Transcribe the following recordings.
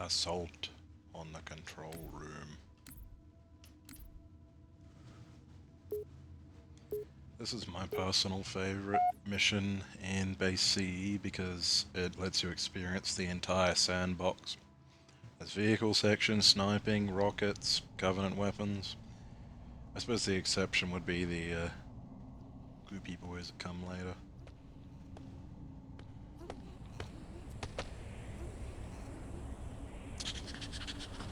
Assault on the control room. This is my personal favorite mission in base CE because it lets you experience the entire sandbox. There's vehicle sections, sniping, rockets, Covenant weapons. I suppose the exception would be the goopy boys that come later.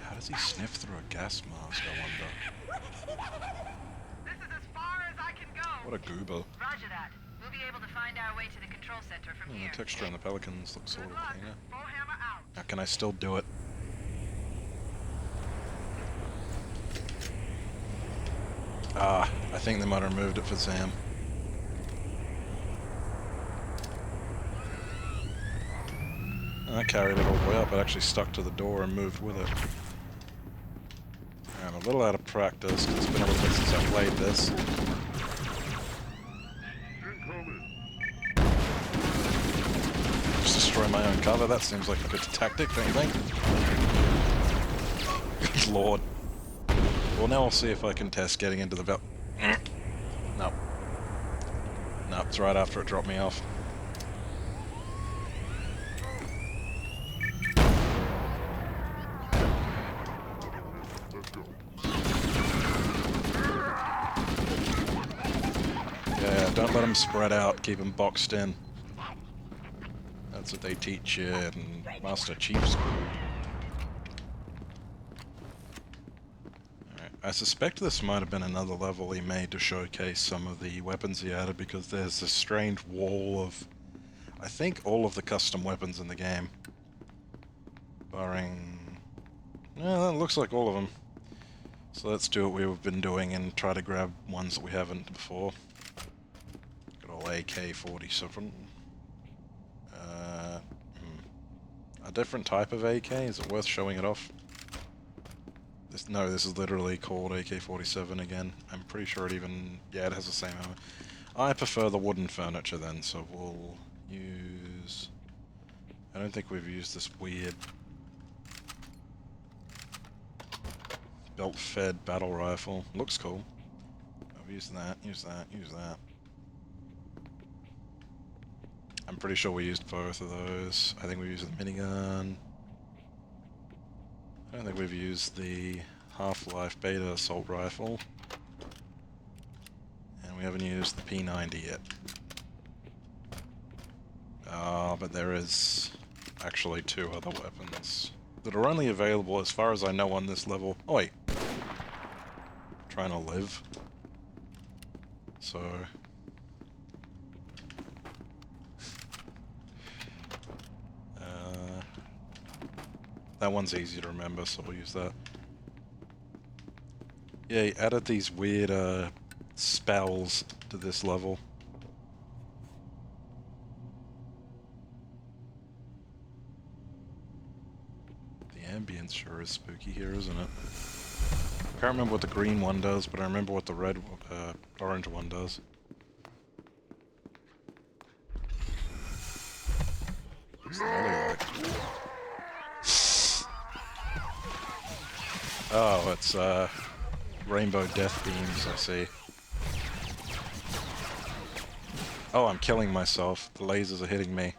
How does he sniff through a gas mask, I wonder? This is as far as I can go. What a goober. Roger that. We'll be able to find our way to the control center from here. The texture on the Pelicans looks a Good little luck. cleaner. Bowhammer out. Now can I still do it? Ah, I think they might have removed it for Sam. I carried it all the way up, it actually stuck to the door and moved with it. I'm a little out of practice, because it's been a little bit since I played this. Just destroy my own cover, that seems like a good tactic, don't you think? Good lord. Well, now I'll see if I can test getting into the belt. Nope. Nope, it's right after it dropped me off. Yeah, don't let them spread out, keep them boxed in. That's what they teach you in Master Chief School. Alright, I suspect this might have been another level he made to showcase some of the weapons he added, because there's this strange wall of, I think, all of the custom weapons in the game. Barring... yeah, that looks like all of them. So let's do what we've been doing and try to grab ones that we haven't before. Good old AK-47. A different type of AK? Is it worth showing it off? No, this is literally called AK-47 again. I'm pretty sure it even... yeah, it has the same ammo. I prefer the wooden furniture then, so we'll use... I don't think we've used this weird belt-fed battle rifle. Looks cool. I've used that, use that, use that. I'm pretty sure we used both of those. I think we used the minigun. I don't think we've used the Half-Life Beta assault rifle. And we haven't used the P90 yet. But there is actually two other weapons that are only available, as far as I know, on this level. Oh wait. Trying to live. So... that one's easy to remember, so we'll use that. Yeah, he added these weird spells to this level. The ambience sure is spooky here, isn't it? I can't remember what the green one does, but I remember what the red, orange one does. What's the alley like? Oh, it's rainbow death beams, I see. Oh, I'm killing myself. The lasers are hitting me.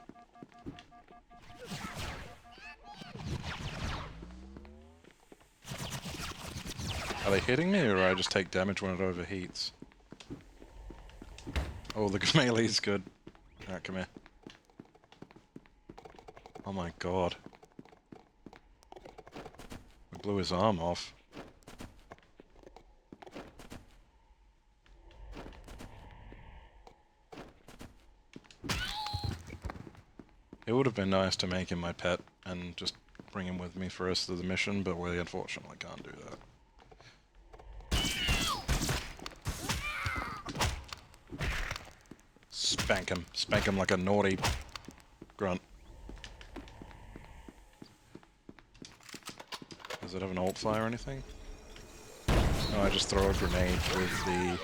Are they hitting me, or do I just take damage when it overheats? Oh, the melee is good. Alright, come here. Oh my god. We blew his arm off. It would have been nice to make him my pet and just bring him with me for the rest of the mission, but we unfortunately can't do that. Spank him. Spank him like a naughty grunt. Does it have an alt fire or anything? No, I just throw a grenade with the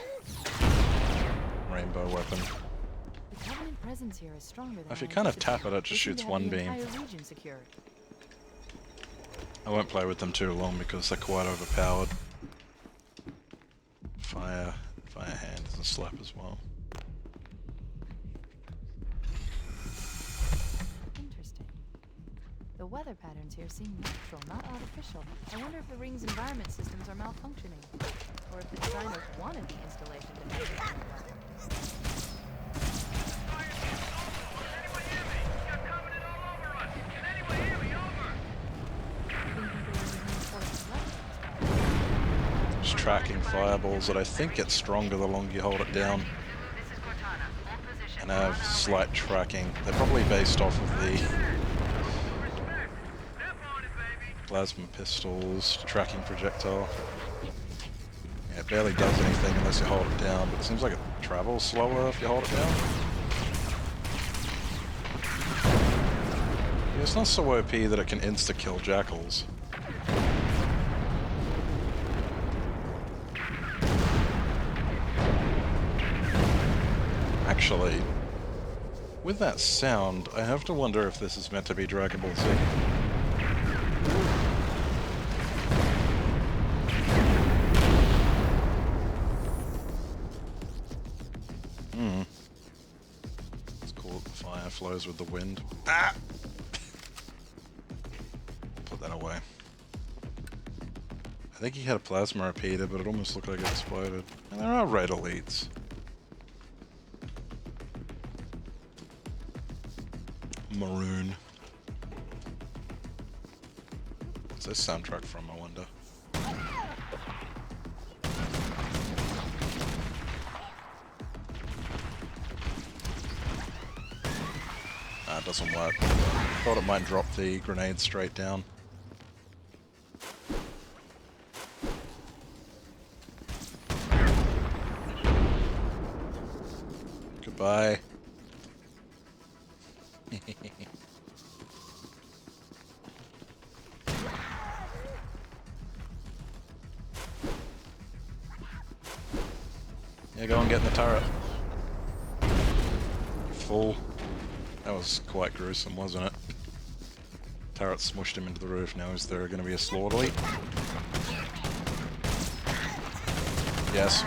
rainbow weapon. The Covenant presence here is stronger than If you I kind of tap anticipated. it, it just We seem shoots to have one the beam. entire region secured. I won't play with them too long because they're quite overpowered. Fire hand is a slap as well. Interesting. The weather patterns here seem natural, not artificial. I wonder if the ring's environment systems are malfunctioning, or if the designers wanted the installation to be Just tracking fireballs that I think get stronger the longer you hold it down. This is Cortana. Hold position. And have slight tracking. They're probably based off of the plasma pistols, tracking projectile. Yeah, it barely does anything unless you hold it down, but it seems like it travels slower if you hold it down. Yeah, it's not so OP that it can insta-kill jackals. Actually, with that sound, I have to wonder if this is meant to be Dragon Ball Z. It's cool that the fire flows with the wind. Ah! Put that away. I think he had a plasma repeater, but it almost looked like it exploded. And there are red elites. Maroon. What's this soundtrack from, I wonder? Ah, it doesn't work. Thought it might drop the grenade straight down. Goodbye. Yeah, go and get in the turret. Full. That was quite gruesome, wasn't it? Turret smushed him into the roof. Now is there going to be a slaughter leap? Yes.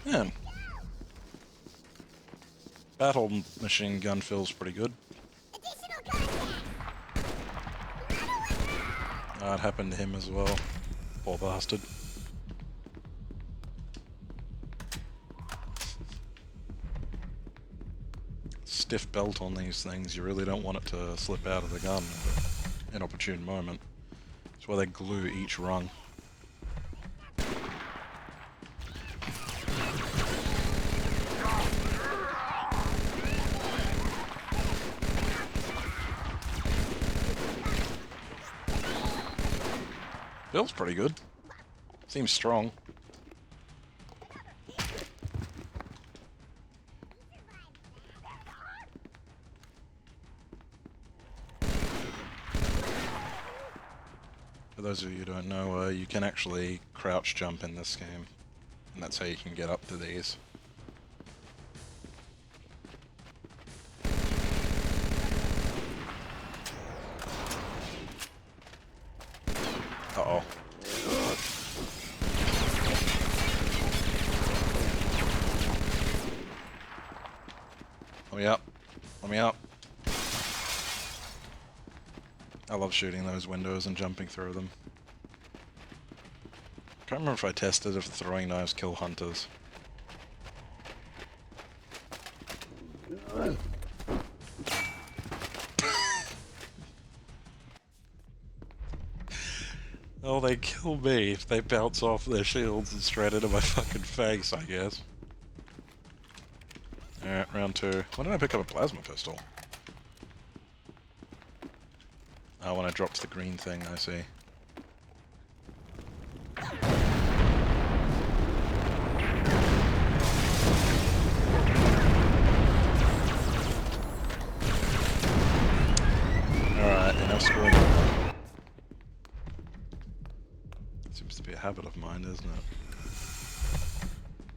Man. Battle machine gun feels pretty good. It happened to him as well. Poor bastard. Stiff belt on these things, you really don't want it to slip out of the gun at an opportune moment. That's why they glue each rung. Feels pretty good. Seems strong. For those of you who don't know, you can actually crouch jump in this game. And that's how you can get up to these. Uh-oh. Let me up. Let me up. I love shooting those windows and jumping through them. Can't remember if I tested if throwing knives kill hunters. Oh, they kill me if they bounce off their shields and straight into my fucking face, I guess. Alright, round two. Why did I pick up a plasma pistol? Oh, when I dropped the green thing, I see. Alright, enough screwing. habit of mine, isn't it?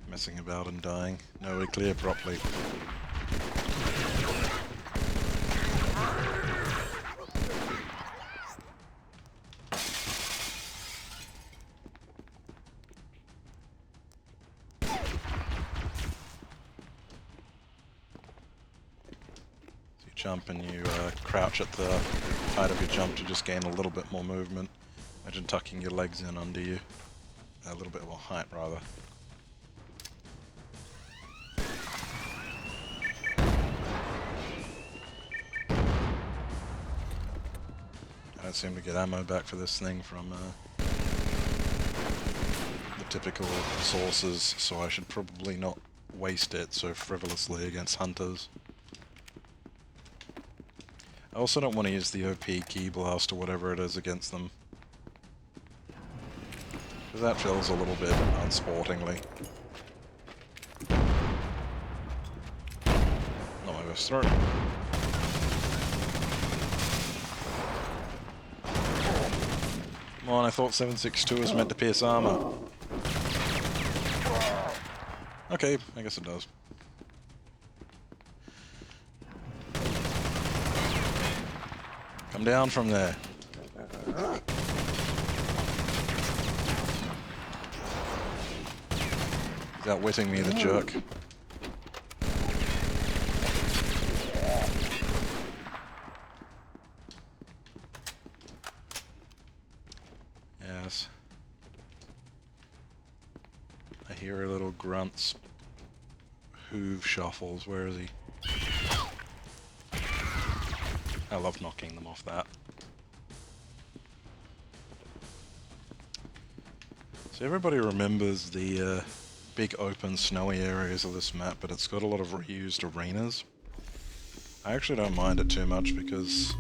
Messing about and dying. Nobody clear properly. Jump and you crouch at the height of your jump to just gain a little bit more movement. Imagine tucking your legs in under you. A little bit more height, rather. I don't seem to get ammo back for this thing from the typical sources, so I should probably not waste it so frivolously against hunters. I also don't want to use the OP key blast or whatever it is against them. Because that feels a little bit unsportingly. Not my best throw. Come on, I thought 7.62 was meant to pierce armor. Okay, I guess it does. Come down from there. He's outwitting me, the jerk. Yes. I hear a little grunts. Hoof shuffles. Where is he? I love knocking them off that. So everybody remembers the big open snowy areas of this map, but it's got a lot of reused arenas. I actually don't mind it too much because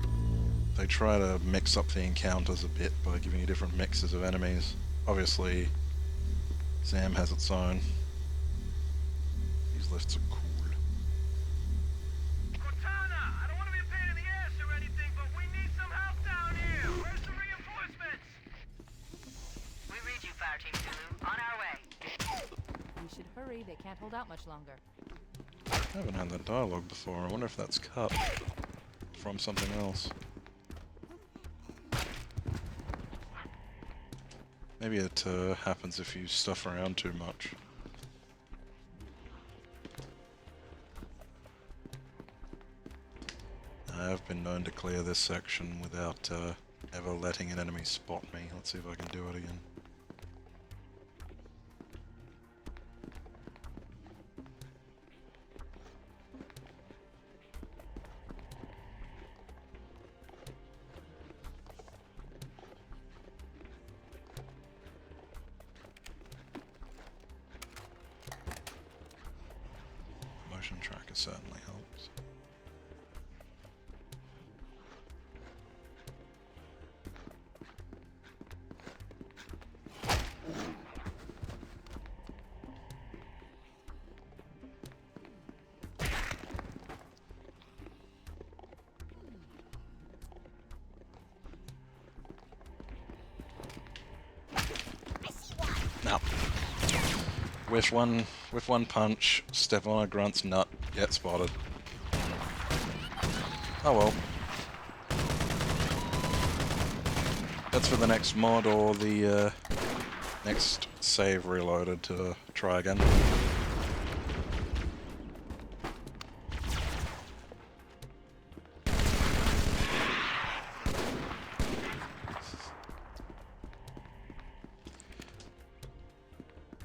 they try to mix up the encounters a bit by giving you different mixes of enemies. Obviously, XAM has its own. These lifts are cool. Hurry, they can't hold out much longer. I haven't had that dialogue before. I wonder if that's cut from something else. Maybe it happens if you stuff around too much. I have been known to clear this section without ever letting an enemy spot me. Let's see if I can do it again. Motion tracker certainly helps. Now, with one punch, step on a grunt's nut, get spotted. Oh well. That's for the next mod or the next save reloaded to try again.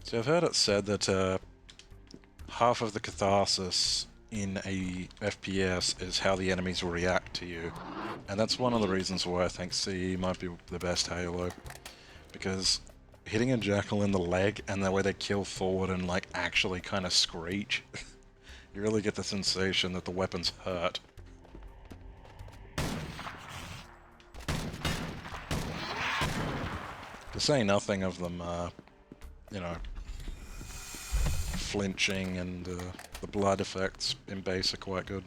So I've heard it said that half of the catharsis in a FPS is how the enemies will react to you. And that's one of the reasons why I think CE might be the best Halo. Because hitting a jackal in the leg and the way they kill forward and like actually kind of screech, you really get the sensation that the weapons hurt. To say nothing of them, you know, flinching and the blood effects in base are quite good.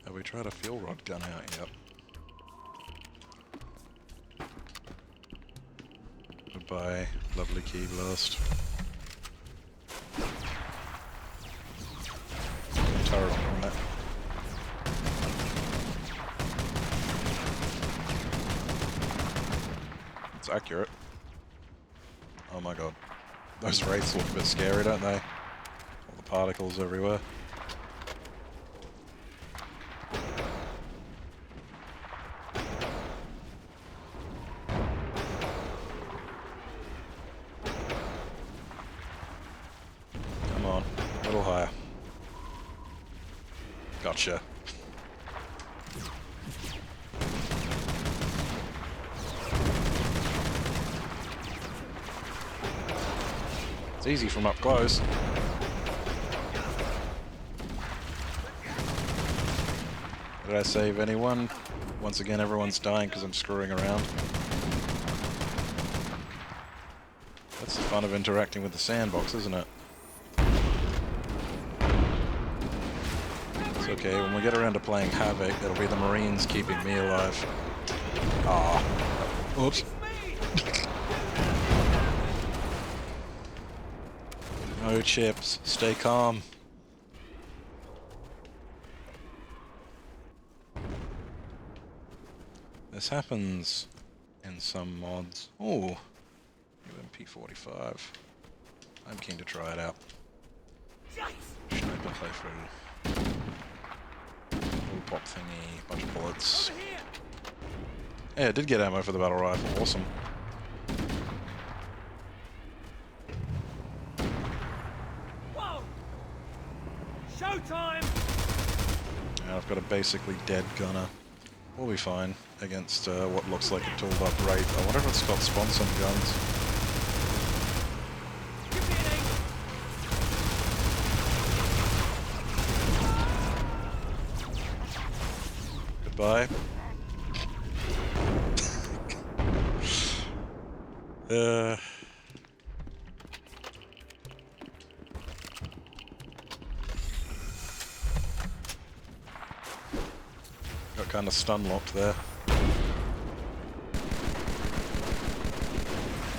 Have we tried a fuel rod gun out yet? Goodbye, lovely key blast. Turret on that. It's accurate. Oh my god. Those wraiths look a bit scary, don't they? All the particles everywhere. Come on, a little higher. Gotcha. It's easy from up close. Did I save anyone? Once again, everyone's dying because I'm screwing around. That's the fun of interacting with the sandbox, isn't it? It's okay, when we get around to playing Havoc, it'll be the Marines keeping me alive. Ah. Oops. No chips. Stay calm. This happens in some mods. Ooh. UMP45. I'm keen to try it out. Sniper playthrough. Little pop thingy, bunch of bullets. Yeah, I did get ammo for the battle rifle. Awesome. Whoa! Showtime! Yeah, I've got a basically dead gunner. We'll be fine against what looks like a tooled up Wraith. I wonder if it's got spawns on guns. Give me an Goodbye. Got kind of stun locked there.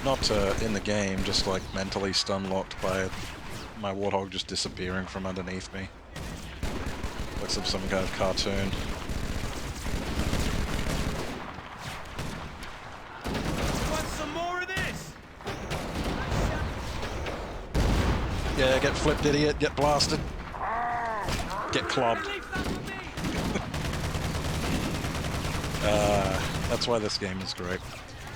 Not in the game, just like mentally stun locked by my warthog just disappearing from underneath me. Looks like some kind of cartoon. Want some more of this? Yeah, get flipped, idiot. Get blasted. Get clubbed. Leave that for me! That's why this game is great.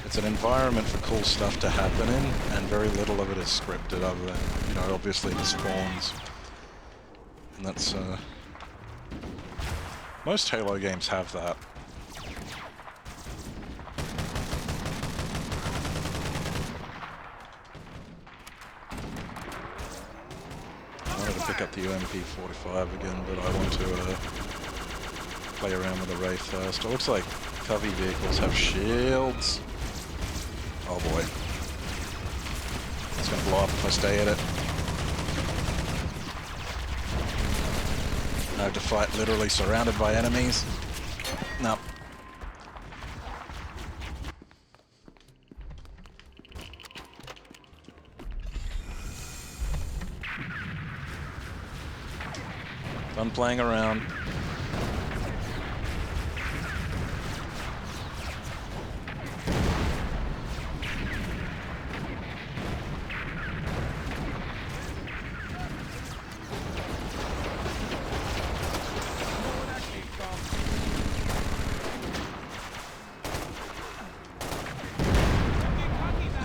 It's an environment for cool stuff to happen in, and very little of it is scripted other than, you know, obviously the spawns. And that's, most Halo games have that. I wanted to pick up the UMP45 again, but I want to play around with the Wraith first. It looks like Covey vehicles have shields. Oh boy. It's gonna blow up if I stay at it. I have to fight literally surrounded by enemies. No. Fun playing around.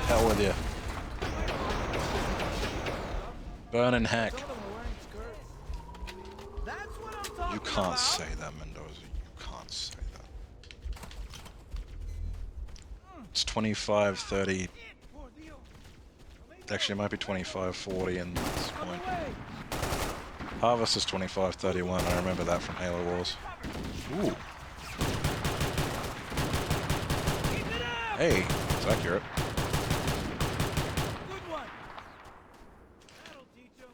Hell with you. Burn and hack. That's what I'm talking You can't about. say that, Mendoza. You can't say that. It's 25-30. Actually, it might be 25-40 in this point. Harvest is 25-31. I remember that from Halo Wars. Ooh. Hey, it's accurate. Good one. That'll teach 'em.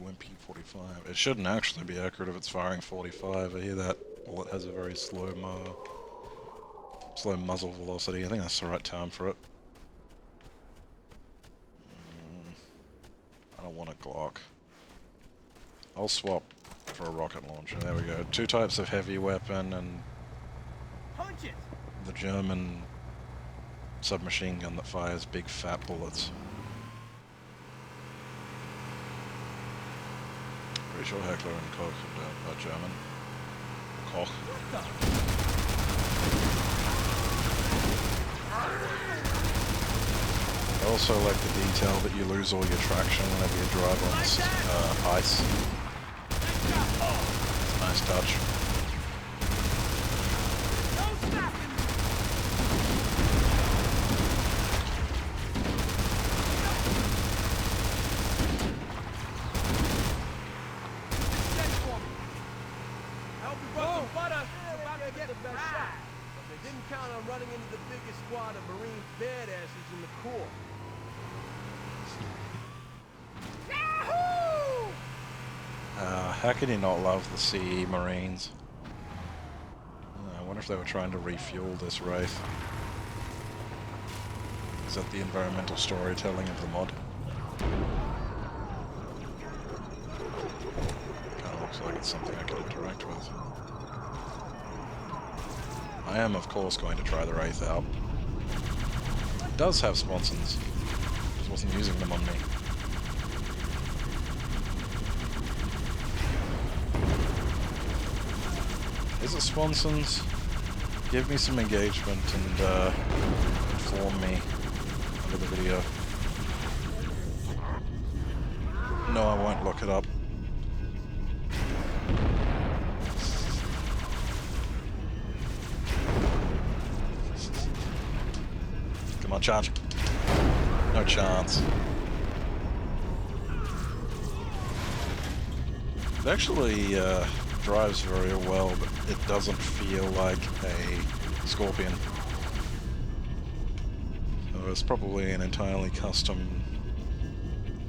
UMP45. It shouldn't actually be accurate if it's firing 45. I hear that bullet has a very slow Slow muzzle velocity, I think that's the right term for it. I don't want a Glock. I'll swap for a rocket launcher. There we go. 2 types of heavy weapon and Punch it! the German submachine gun that fires big fat bullets. Pretty sure Heckler and Koch are German. Koch. I also like the detail that you lose all your traction whenever you drive on this ice. It's a nice touch. How can you not love the CE Marines? I wonder if they were trying to refuel this Wraith. Is that the environmental storytelling of the mod? Kinda looks like it's something I can interact with. I am, of course, going to try the Wraith out. It does have sponsons. Just wasn't using them on me. Is it sponsons? Give me some engagement and inform me under the video. No, I won't look it up. Come on, charge. No chance. It actually drives very well, but it doesn't feel like a Scorpion. So it's probably an entirely custom...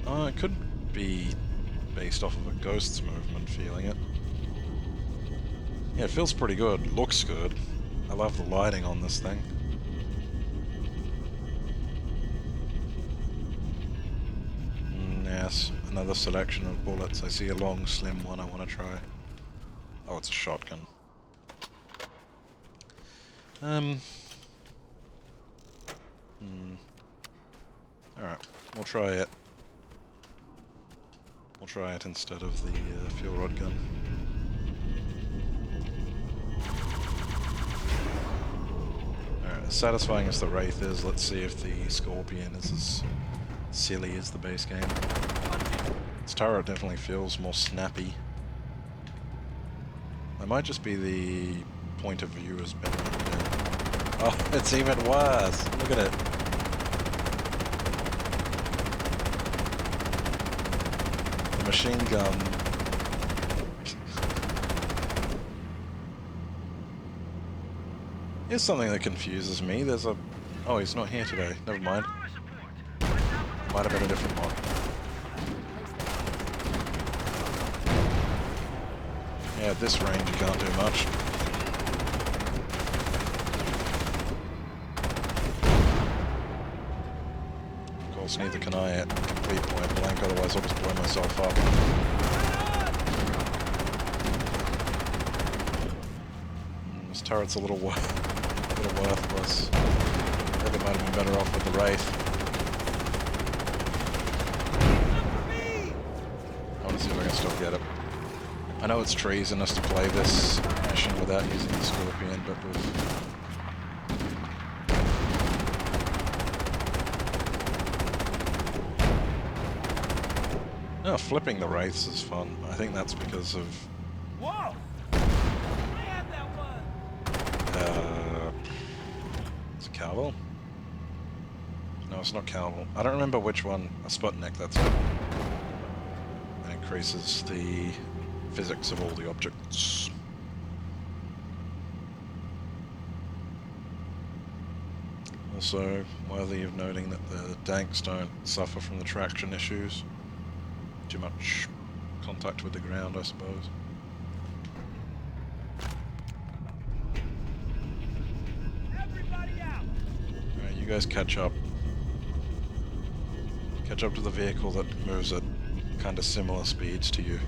Oh, it could be based off of a Ghost's movement, feeling it. Yeah, it feels pretty good. Looks good. I love the lighting on this thing. Yes, another selection of bullets. I see a long, slim one I want to try. Oh, it's a shotgun. Alright, we'll try it. We'll try it instead of the fuel rod gun. Alright, as satisfying as the Wraith is, let's see if the Scorpion is as silly as the base game. Its turret definitely feels more snappy. It might just be the point of view has been... Oh, it's even worse! Look at it! The machine gun... Here's something that confuses me. There's a... Oh, he's not here today. Never mind. Might have been a different one. Yeah, at this range you can't do much. Of course, neither can I at complete point blank, otherwise I'll just blow myself up. This turret's a little worthless. I think it might have been better off with the Wraith. I want to see if I can still get it. I know it's treasonous to play this mission without using the Scorpion, but with... No, flipping the Wraiths is fun. I think that's because of... Whoa! I have that one! Is it Calvel? No, it's not Calvel. I don't remember which one. A Sputnik, that's it. It increases the physics of all the objects. Also, worthy of noting that the tanks don't suffer from the traction issues. Too much contact with the ground, I suppose. Everybody You guys catch up. Catch up to the vehicle that moves at kind of similar speeds to you.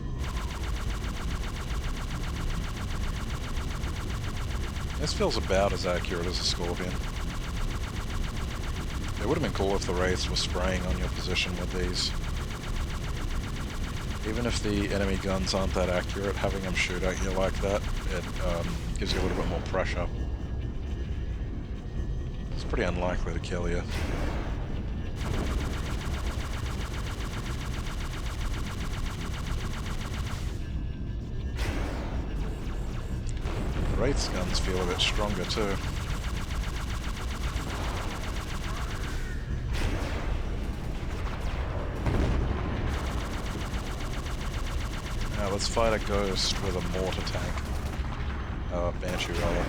This feels about as accurate as a Scorpion. It would have been cool if the Wraiths were spraying on your position with these. Even if the enemy guns aren't that accurate, having them shoot at you like that, it gives you a little bit more pressure. It's pretty unlikely to kill you. Wraith's guns feel a bit stronger too. Now let's fight a ghost with a mortar tank. Banshee rather.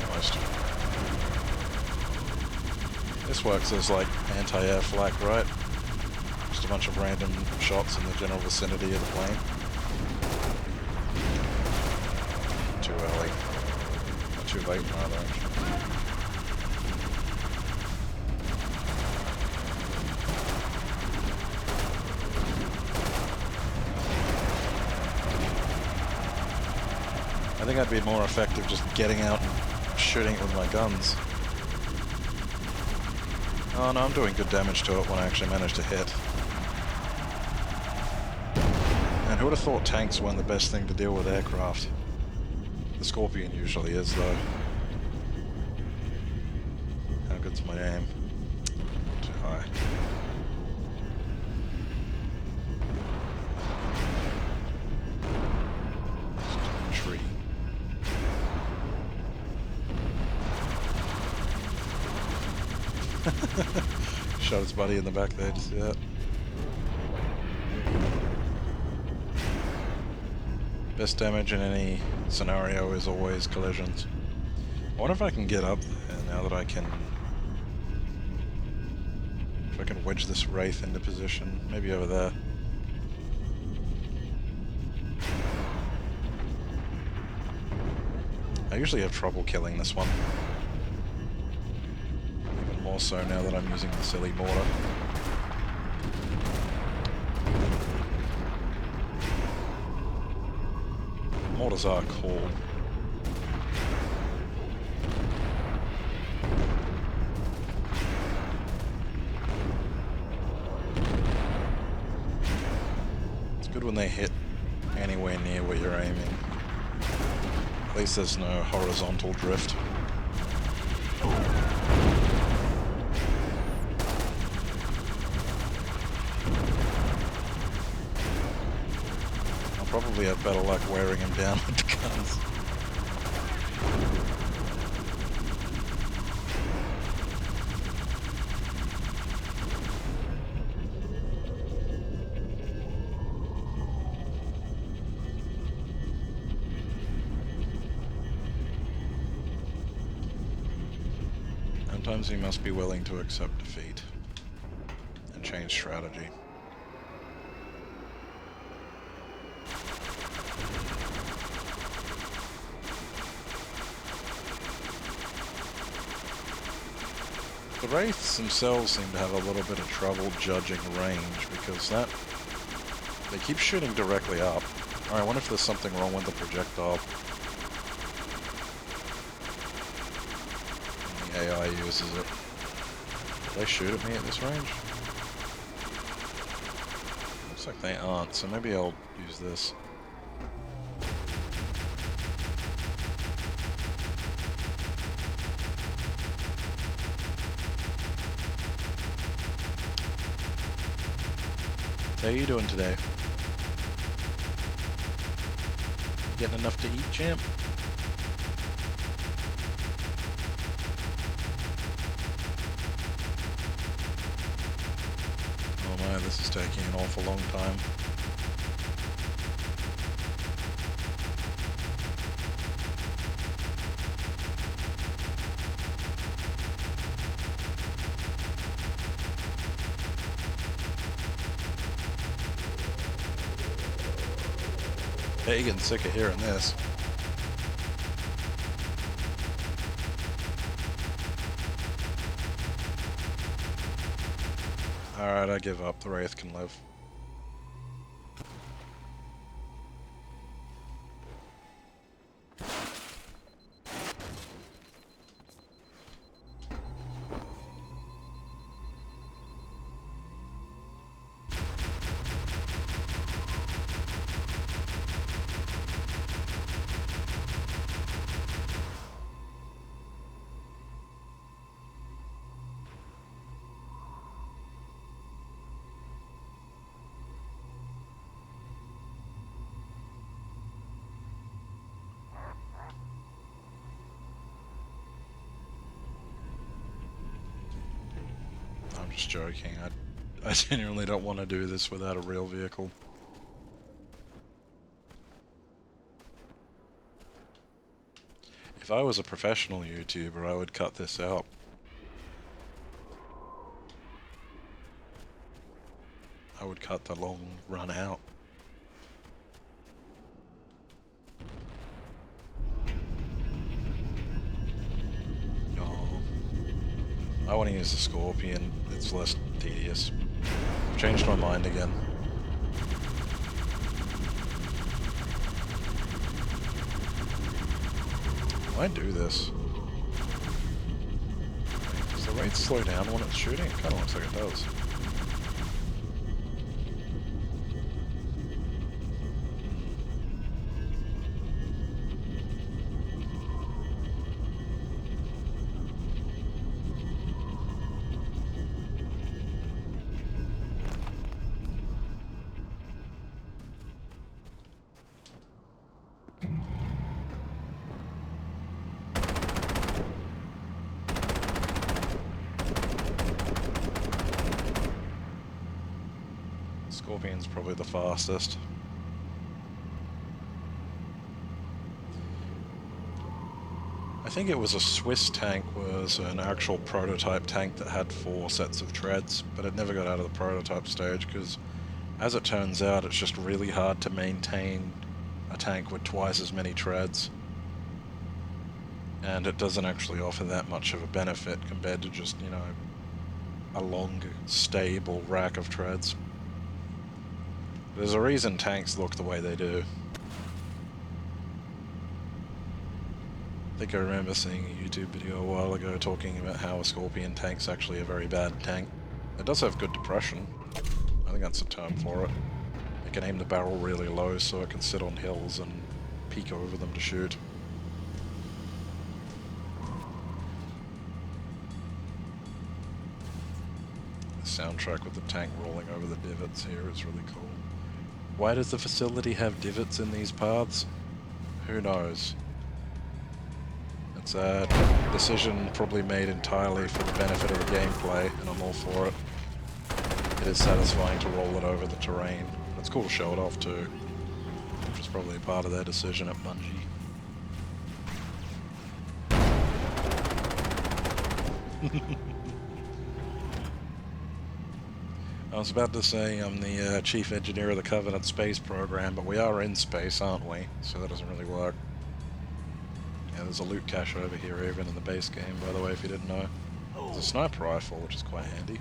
Almost. This works as like anti-air flak, right? Just a bunch of random shots in the general vicinity of the plane. Too early. Or too late, rather, actually. I think I'd be more effective just getting out and shooting it with my guns. Oh no, I'm doing good damage to it when I actually manage to hit. And who would have thought tanks weren't the best thing to deal with aircraft? The Scorpion usually is, though. How good's my aim? Too high. Just a tree. Shot his buddy in the back there, did you see that? Best damage in any scenario is always collisions. I wonder if I can get up there now that I can... If I can wedge this Wraith into position. Maybe over there. I usually have trouble killing this one. Even more so now that I'm using the silly mortar. Mortars are cool. It's good when they hit anywhere near where you're aiming. At least there's no horizontal drift. I'll probably have better luck wearing him down with the guns. Sometimes you must be willing to accept defeat and change strategy. The Wraiths themselves seem to have a little bit of trouble judging range because they keep shooting directly up. Alright, I wonder if there's something wrong with the projectile. AI uses it. Do they shoot at me at this range? Looks like they aren't, so maybe I'll use this. How you doing today? Getting enough to eat, champ? This is taking an awful long time. Yeah, you're getting sick of hearing this. Alright, I give up. The Wraith can live. I'm just joking. I genuinely don't want to do this without a real vehicle. If I was a professional YouTuber, I would cut this out. I would cut the long run out. Oh. I want to use the Scorpion. It's less tedious. I've changed my mind again. Why do this? Does the rate slow down when it's shooting? It kind of looks like it does. Scorpion's probably the fastest. I think it was a Swiss tank, was an actual prototype tank that had 4 sets of treads, but it never got out of the prototype stage because, as it turns out, it's just really hard to maintain a tank with twice as many treads. And it doesn't actually offer that much of a benefit compared to just, you know, a long, stable rack of treads. There's a reason tanks look the way they do. I think I remember seeing a YouTube video a while ago talking about how a Scorpion tank's actually a very bad tank. It does have good depression. I think that's a term for it. It can aim the barrel really low so it can sit on hills and peek over them to shoot. The soundtrack with the tank rolling over the divots here is really cool. Why does the facility have divots in these paths? Who knows? It's a decision probably made entirely for the benefit of the gameplay, and I'm all for it. It is satisfying to roll it over the terrain. It's cool to show it off too, which is probably part of their decision at Bungie. I was about to say I'm the chief engineer of the Covenant space program, but we are in space, aren't we? So that doesn't really work. Yeah, there's a loot cache over here even in the base game, by the way, if you didn't know. There's a sniper rifle, which is quite handy.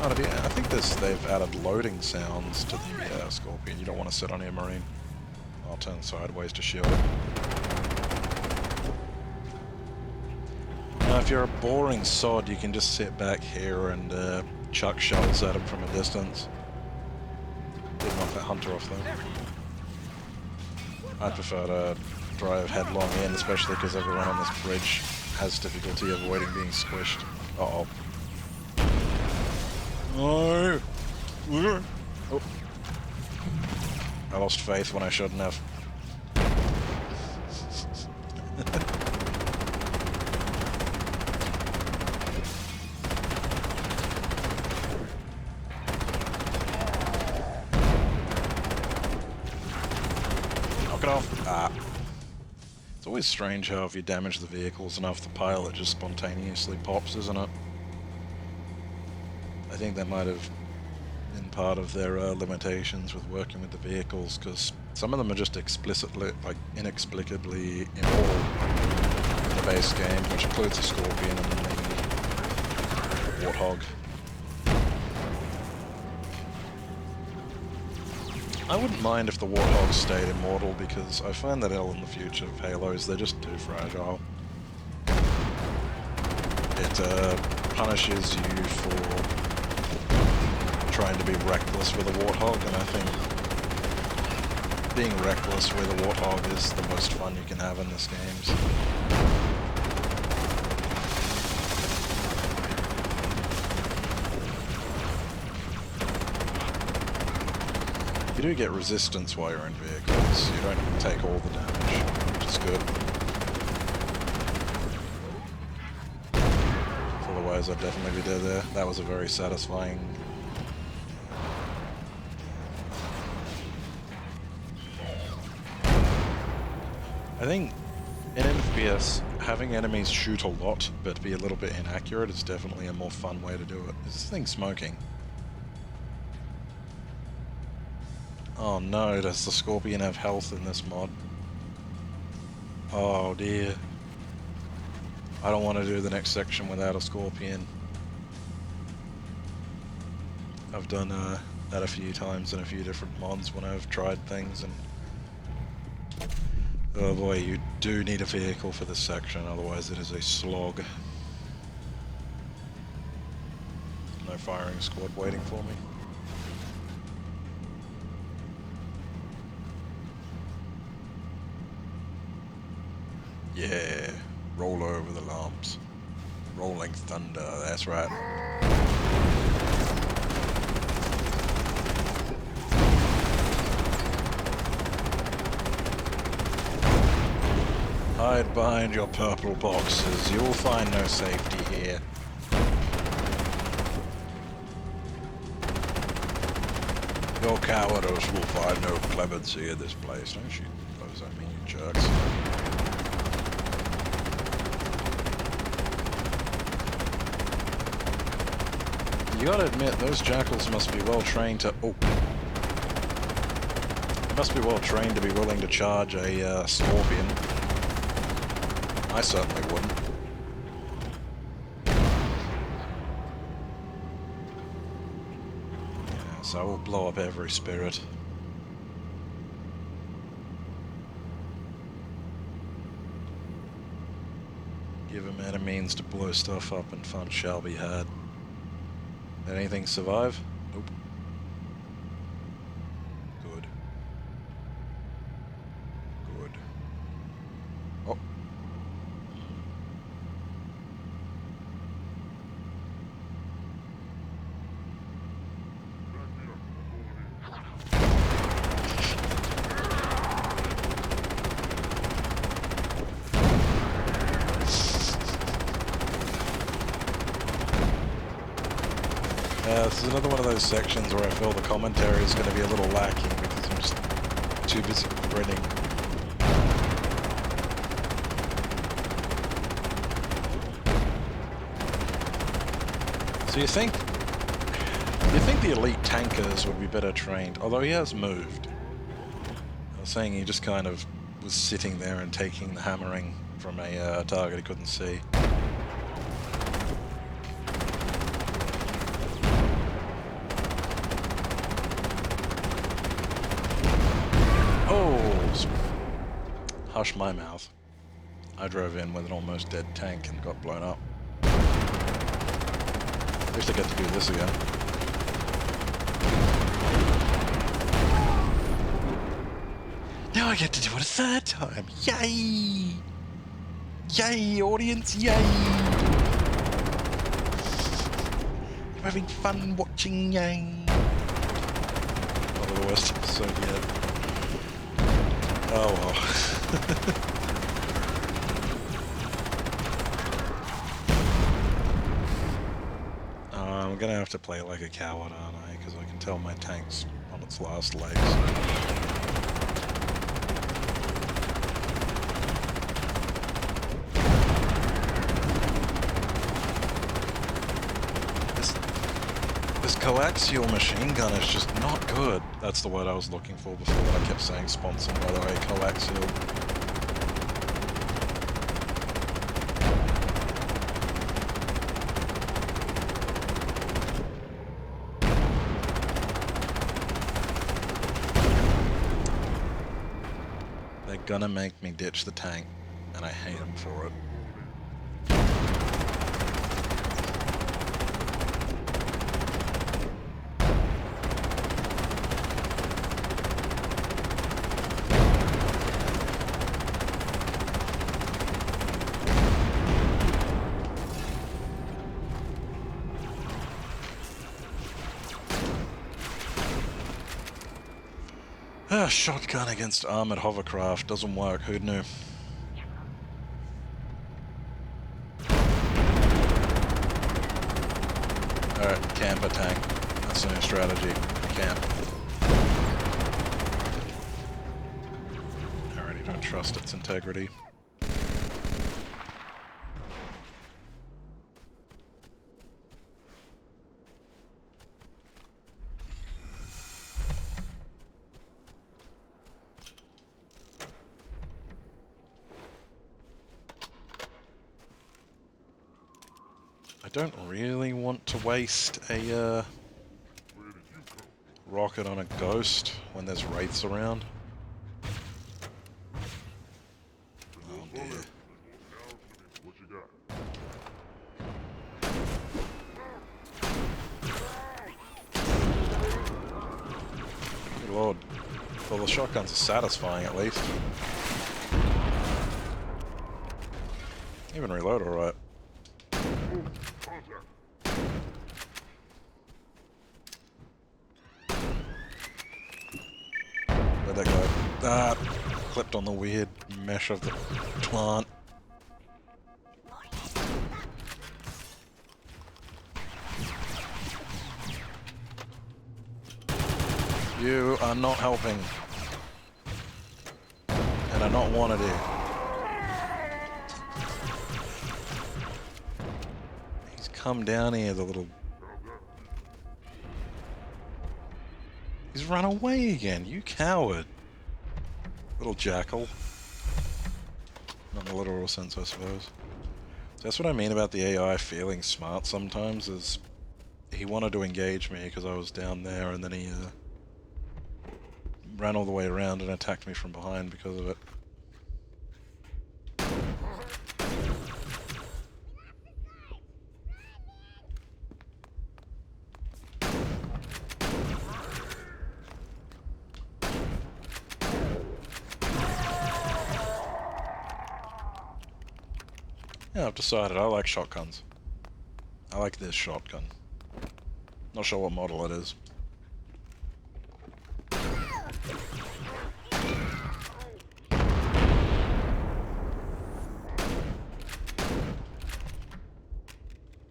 I think they've added loading sounds to the Scorpion. You don't want to sit on your Marine. I'll turn sideways to shield. Now, if you're a boring sod, you can just sit back here and chuck shells at him from a distance. Didn't knock that hunter off though. I'd prefer to drive headlong in, especially because everyone on this bridge has difficulty avoiding being squished. Uh-oh. Oh. Oh. I lost faith when I shouldn't have. it off! Ah. It's always strange how if you damage the vehicles enough, the pilot just spontaneously pops, isn't it? I think that might have been part of their limitations with working with the vehicles, because some of them are just explicitly, like, inexplicably immortal in the base game, which includes the Scorpion and the Warthog. I wouldn't mind if the Warthog stayed immortal, because I find that in the future of Halos, they're just too fragile. It punishes you for trying to be reckless with a Warthog, and I think being reckless with a Warthog is the most fun you can have in this game. You do get resistance while you're in vehicles. You don't take all the damage, which is good. Otherwise I'd definitely be dead there. That was a very satisfying... I think in FPS, having enemies shoot a lot but be a little bit inaccurate is definitely a more fun way to do it. Is this thing smoking? Oh no, does the Scorpion have health in this mod? Oh dear. I don't want to do the next section without a Scorpion. I've done that a few times in a few different mods when I've tried things, and oh boy, you do need a vehicle for this section, otherwise it is a slog. No firing squad waiting for me. Yeah, roll over the lumps. Rolling thunder, that's right. Hide behind your purple boxes, you'll find no safety here. Your cowardice will find no clemency in this place. Don't shoot those at me, you jerks. You gotta admit, those jackals must be well trained to... Oh. They must be well trained to be willing to charge a Scorpion. I certainly wouldn't. Yes, I will blow up every spirit. Give a man a means to blow stuff up and fun shall be had. Did anything survive? Nope. Good. Good. Oh. This is another one of those sections where I feel the commentary is going to be a little lacking because I'm just too busy grinning. So you think the elite tankers would be better trained, although he has moved. I was saying he just kind of was sitting there and taking the hammering from a target he couldn't see. Hush my mouth. I drove in with an almost dead tank and got blown up. At least I get to do this again. Now I get to do it a third time! Yay! Yay, audience, yay! I'm having fun watching, yay! Probably the worst episode yet. Oh well. I'm gonna have to play like a coward, aren't I? Because I can tell my tank's on its last legs. coaxial machine gun is just not good. That's the word I was looking for before that I kept saying sponsored, by the way, coaxial. They're gonna make me ditch the tank, and I hate them for it. Shotgun against armored hovercraft doesn't work, who knew? Alright, camper tank. That's the new strategy. Camp. I already don't trust its integrity. I don't really want to waste a rocket on a ghost when there's wraiths around. Oh dear. Good lord. Well, the shotguns are satisfying at least. Even reload alright. Where'd that go? Ah! Clipped on the weird mesh of the plant. You are not helping. And I not wanted to. He's come down here, the little... He's run away again, you coward. Little jackal. Not in a literal sense, I suppose. So that's what I mean about the AI feeling smart sometimes, is he wanted to engage me because I was down there, and then he ran all the way around and attacked me from behind because of it. Yeah, I've decided I like shotguns. I like this shotgun. Not sure what model it is.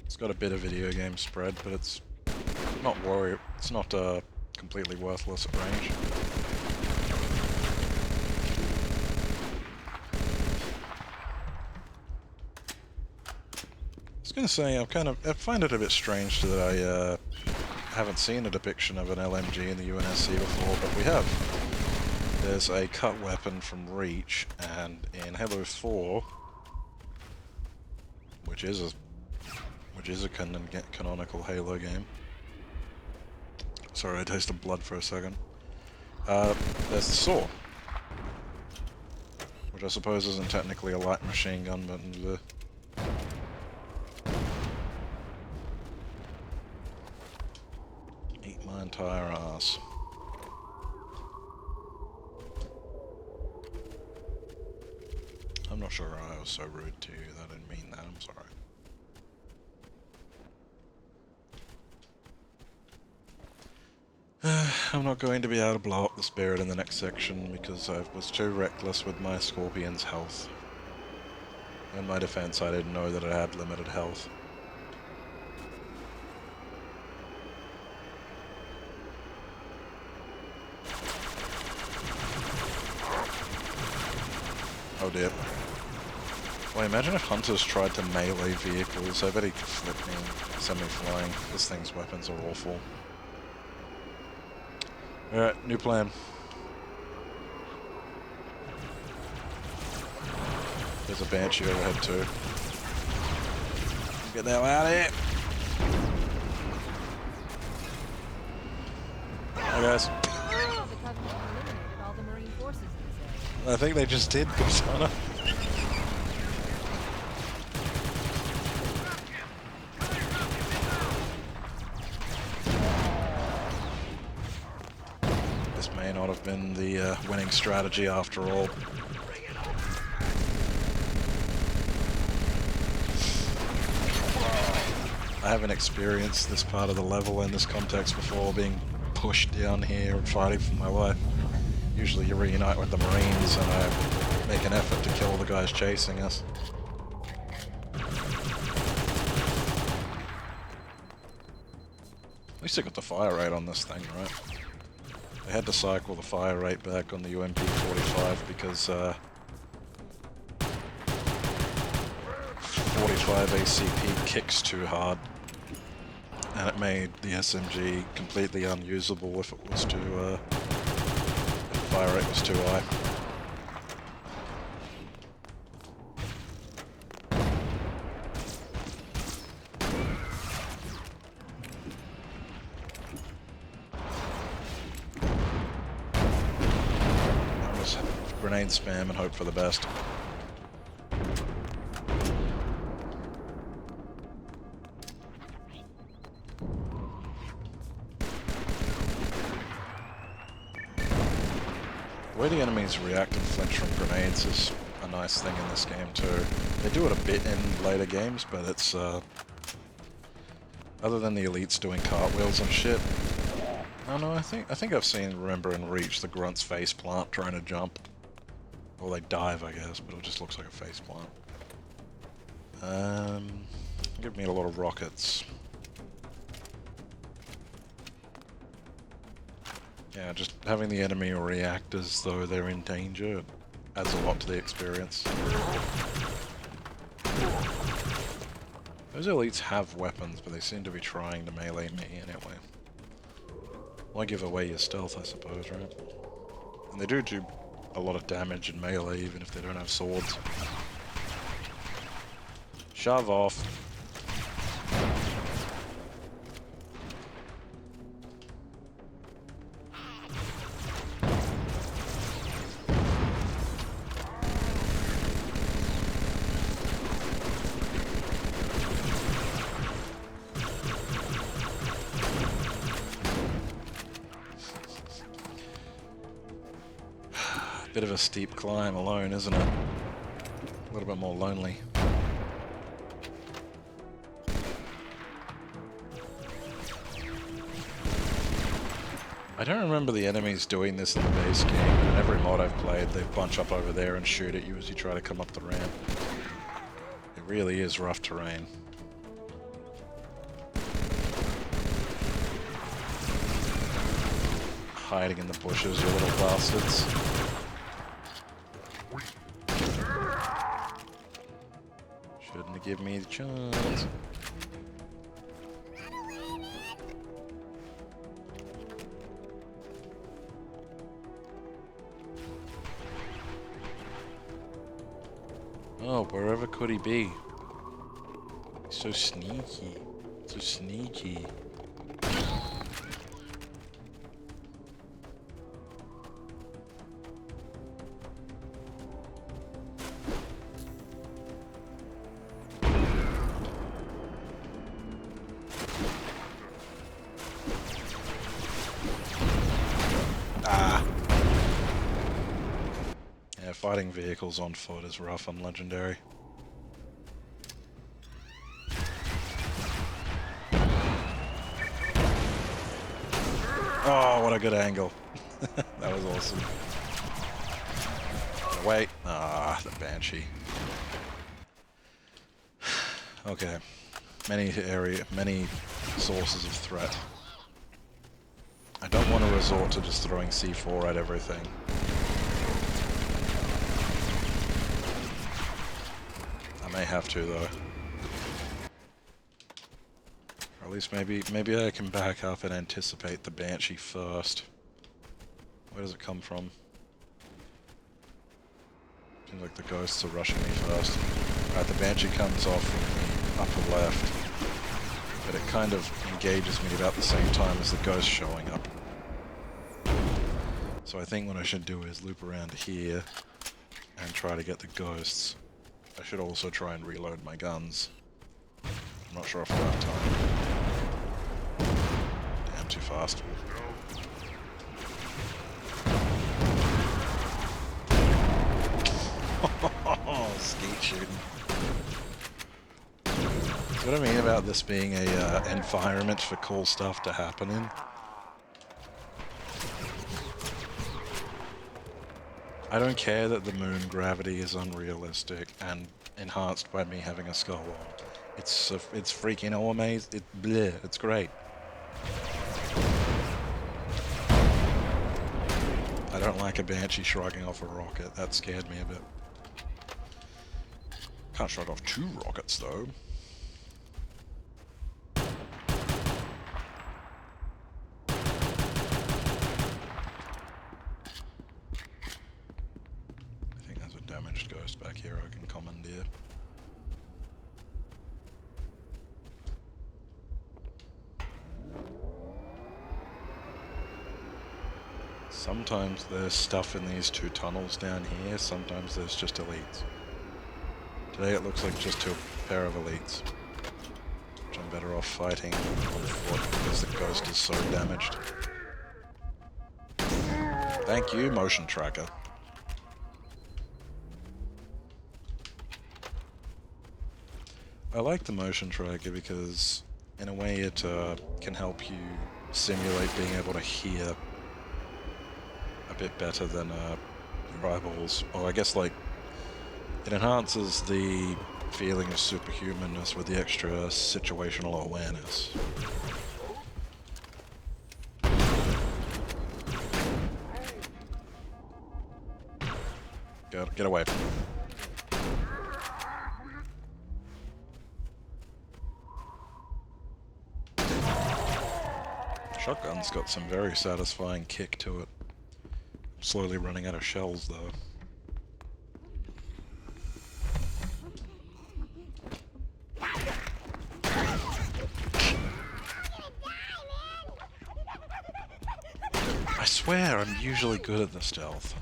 It's got a bit of video game spread, but it's not it's not completely worthless at range. I was gonna say, I find it a bit strange that I haven't seen a depiction of an LMG in the UNSC before, but we have. There's a cut weapon from Reach, and in Halo 4, which is a canonical Halo game. Sorry, I tasted blood for a second. There's the saw, which I suppose isn't technically a light machine gun, but eat my entire ass. I'm not sure I was so rude to you. I didn't mean that. I'm sorry. I'm not going to be able to blow up the spirit in the next section because I was too reckless with my Scorpion's health. In my defense, I didn't know that it had limited health. Oh dear. Well, imagine if hunters tried to melee vehicles. I bet he could flip me and send me flying. This thing's weapons are awful. Alright, new plan. There's a Banshee overhead too. Get the hell out of here! Hi guys. The Covenant eliminated all the Marine forces in this area. I think they just did, Persona. This may not have been the winning strategy after all. I haven't experienced this part of the level in this context before, being pushed down here and fighting for my life. Usually you reunite with the Marines and I make an effort to kill the guys chasing us. At least I got the fire rate on this thing, right? I had to cycle the fire rate back on the UMP-45 because 45 ACP kicks too hard. And it made the SMG completely unusable if it was too, if the fire rate was too high. I'll just grenade spam and hope for the best. The way the enemies react and flinch from grenades is a nice thing in this game too. They do it a bit in later games, but it's other than the elites doing cartwheels and shit. Oh no, I think I've seen, remember in Reach, the grunts face plant trying to jump. Or they dive, I guess, but it just looks like a face plant. Give me a lot of rockets. Yeah, just having the enemy react as though they're in danger adds a lot to the experience. Those elites have weapons, but they seem to be trying to melee me anyway. Why give away your stealth, I suppose, right? And they do a lot of damage in melee, even if they don't have swords. Shove off. Bit of a steep climb alone, isn't it? A little bit more lonely. I don't remember the enemies doing this in the base game, but in every mod I've played, they bunch up over there and shoot at you as you try to come up the ramp. It really is rough terrain. Hiding in the bushes, you little bastards. Shouldn't have given me the chance. Oh, wherever could he be? So sneaky. So sneaky. Fighting vehicles on foot is rough on Legendary. Oh, what a good angle. That was awesome. Wait. Ah, the Banshee. Okay. Many sources of threat. I don't want to resort to just throwing C4 at everything. I may have to though. Or at least maybe I can back up and anticipate the Banshee first. Where does it come from? Seems like the ghosts are rushing me first. Alright, the Banshee comes off from the upper left, but it kind of engages me about the same time as the ghost showing up. So I think what I should do is loop around here and try to get the ghosts. I should also try and reload my guns. I'm not sure if I have time. Damn, too fast. Skeet shooting. See what I mean about this being a environment for cool stuff to happen in? I don't care that the moon gravity is unrealistic and enhanced by me having a skull on. It's freaking amazing. It's great. I don't like a Banshee shrugging off a rocket. That scared me a bit. Can't shrug off 2 rockets though. I think there's a damaged ghost back here I can commandeer. Sometimes there's stuff in these 2 tunnels down here, sometimes there's just elites. Today it looks like just a pair of elites. Which I'm better off fighting on foot because the ghost is so damaged. Thank you, motion tracker. I like the motion tracker because, in a way, it can help you simulate being able to hear a bit better than your eyeballs. Or I guess, like, it enhances the feeling of superhumanness with the extra situational awareness. Get away from me. Shotgun's got some very satisfying kick to it. I'm slowly running out of shells though. I swear I'm usually good at the stealth.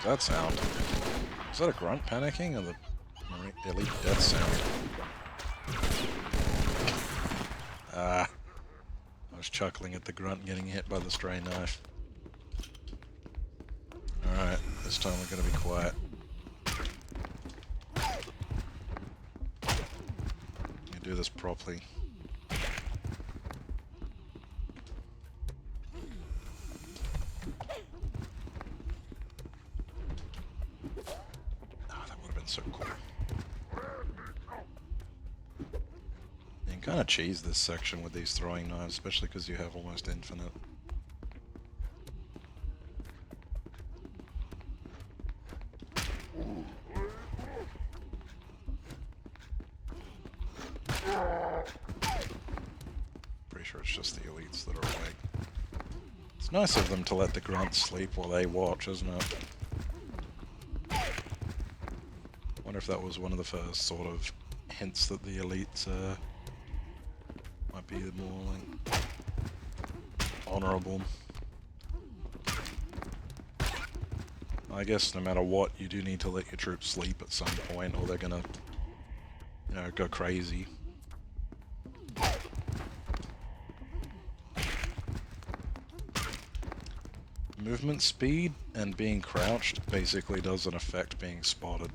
What's that sound? Is that a grunt panicking or the elite death sound? Ah. I was chuckling at the grunt getting hit by the stray knife. Alright, this time we're gonna be quiet. Let me do this properly. So cool. You can kind of cheese this section with these throwing knives, especially because you have almost infinite. Pretty sure it's just the elites that are awake. It's nice of them to let the grunts sleep while they watch, isn't it? I wonder if that was one of the first sort of hints that the elites might be more like honorable. I guess no matter what, you do need to let your troops sleep at some point, or they're gonna, you know, go crazy. Movement speed and being crouched basically doesn't affect being spotted.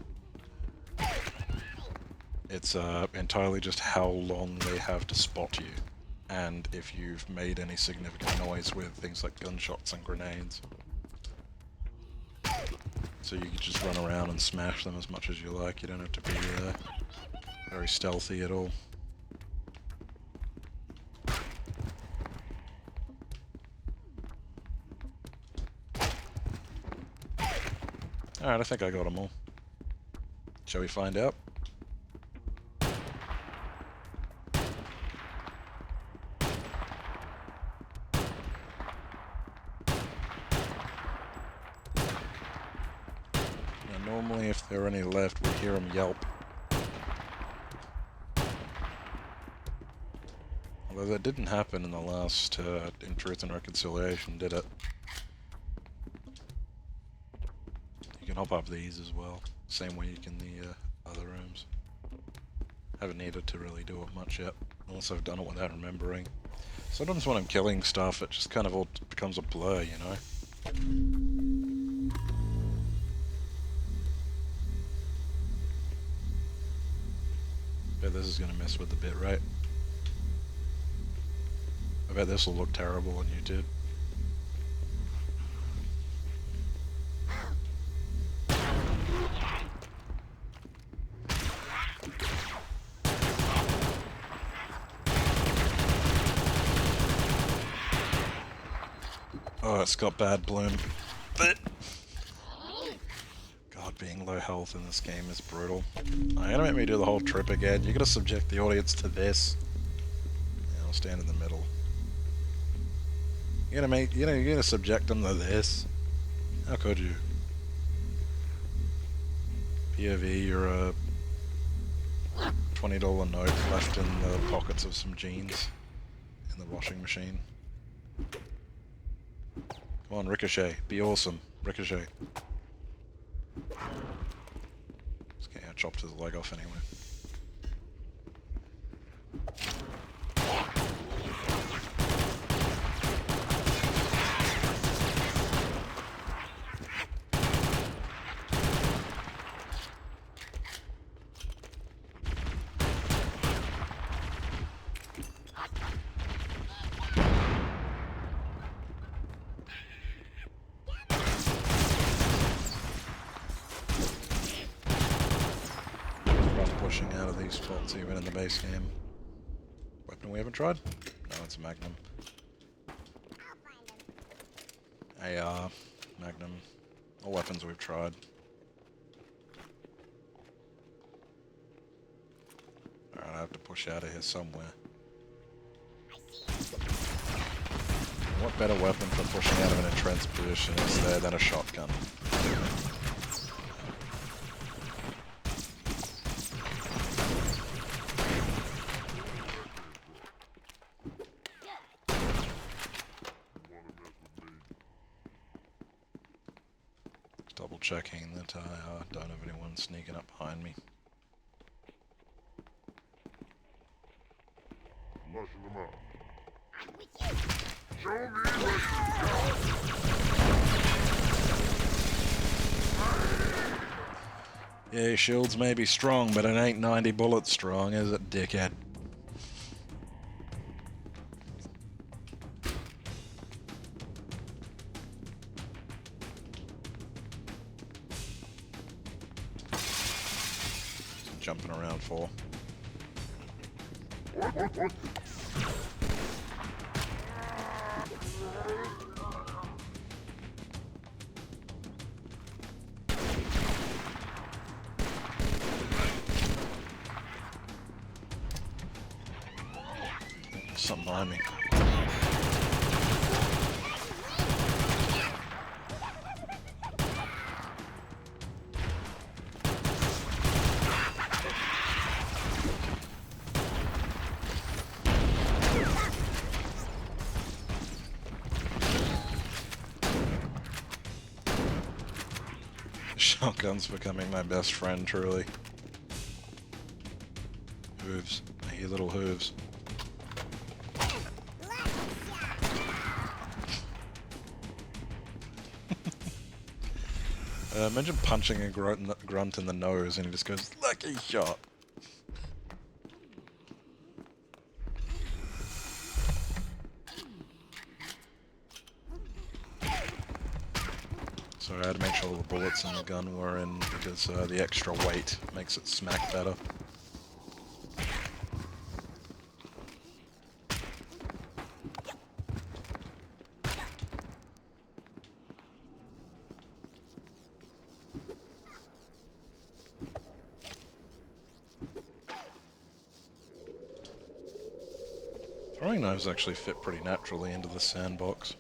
It's entirely just how long they have to spot you, and if you've made any significant noise with things like gunshots and grenades. So you can just run around and smash them as much as you like. You don't have to be very stealthy at all. Alright, I think I got them all. Shall we find out? Now, normally if there are any left, we hear them yelp. Although that didn't happen in the last in Truth and Reconciliation, did it? You can hop up these as well. Same way you can the other rooms. Haven't needed to really do it much yet, unless I've done it without remembering. Sometimes when I'm killing stuff, it just kind of all becomes a blur, you know? Bet this is gonna mess with the bit rate. I bet this will look terrible on YouTube. Oh, it's got bad bloom. But God, being low health in this game is brutal. You're gonna make me do the whole trip again. You're gonna subject the audience to this. Yeah, I'll stand in the middle. You're gonna subject them to this. How could you? POV, you're a $20 note left in the pockets of some jeans in the washing machine. Come on, Ricochet. Be awesome. Ricochet. Okay, I chopped his leg off anyway. Pushing out of these spots even in the base game. Weapon we haven't tried? No, it's a Magnum. AR, Magnum, all weapons we've tried. Alright, I have to push out of here somewhere. What better weapon for pushing out of an entrenched position is there than a shotgun? Double checking that I don't have anyone sneaking up behind me. Yeah, shields may be strong, but it ain't 90 bullets strong, is it, dickhead? Jumping around for. Something behind me. Shotgun's becoming my best friend, truly. Hooves. I hear little hooves. Imagine punching a grunt in the nose and he just goes, "Lucky shot." So I had to make sure all the bullets in the gun were in because the extra weight makes it smack better. Throwing knives actually fit pretty naturally into the sandbox.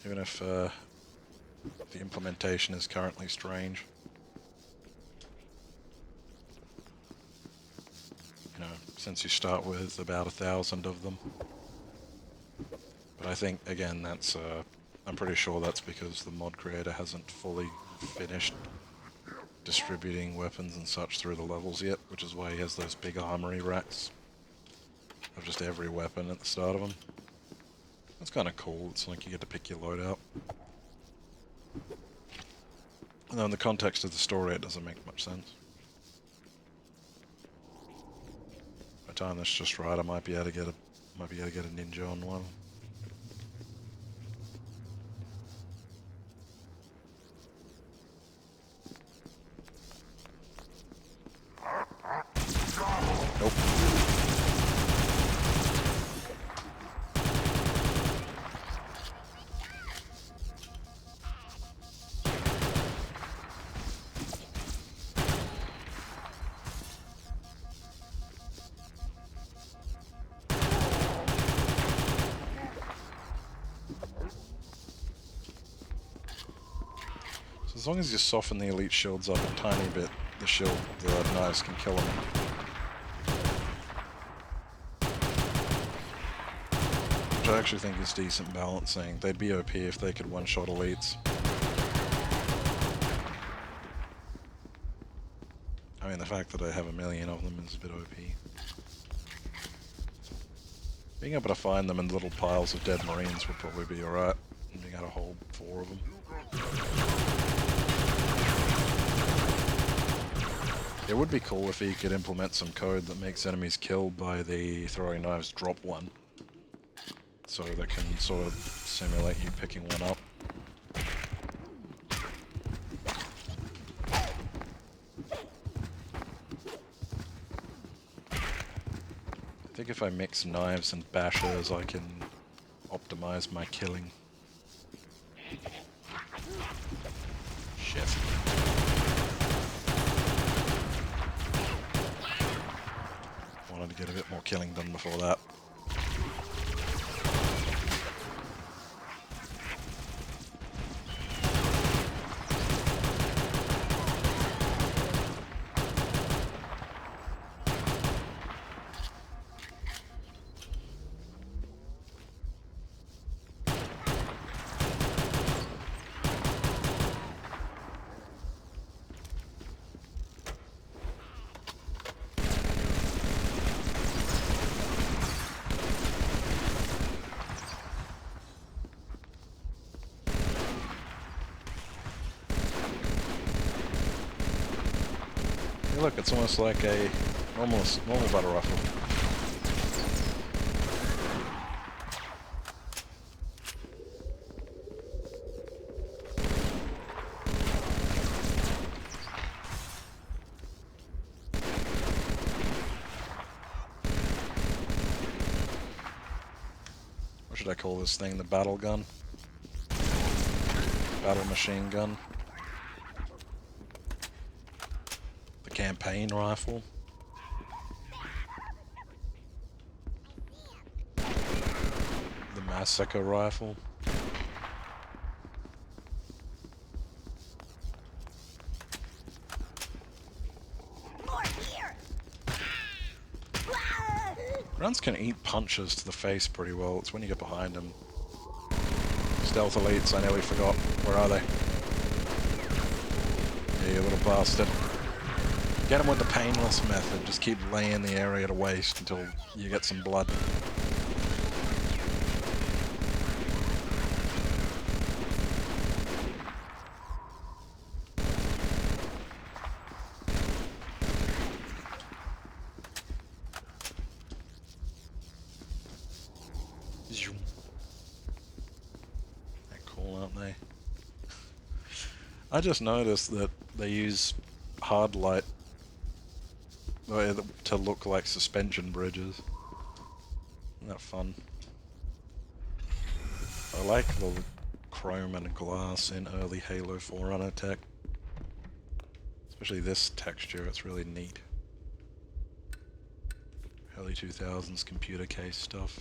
Even if the implementation is currently strange. You know, since you start with about 1,000 of them. But I think, again, that's, I'm pretty sure that's because the mod creator hasn't fully finished distributing weapons and such through the levels yet, which is why he has those big armory racks of just every weapon at the start of them. That's kind of cool, it's like you get to pick your loadout. Though in the context of the story it doesn't make much sense. By the time that's just right, I might be able to get a ninja on one. Nope. So as long as you soften the elite shields up a tiny bit, the knives can kill them. Which I actually think is decent balancing. They'd be OP if they could one-shot elites. I mean, the fact that I have 1,000,000 of them is a bit OP. Being able to find them in little piles of dead marines would probably be alright. And being able to hold 4 of them. It would be cool if he could implement some code that makes enemies killed by the throwing knives drop one. So that can sort of simulate you picking one up. I think if I mix knives and bashers I can optimize my killing. Shit. Wanted to get a bit more killing done before that. Hey look, it's almost like a normal battle rifle. What should I call this thing? The battle gun? Battle machine gun? The campaign rifle? The massacre rifle? Grunts can eat punches to the face pretty well. It's when you get behind them. Stealth elites, I nearly forgot. Where are they? Yeah, you little bastard. Get them with the painless method. Just keep laying the area to waste until you get some blood. They're cool, aren't they? I just noticed that they use hard light to look like suspension bridges. Isn't that fun? I like the chrome and glass in early Halo Forerunner tech. Especially this texture, it's really neat. early 2000s computer case stuff.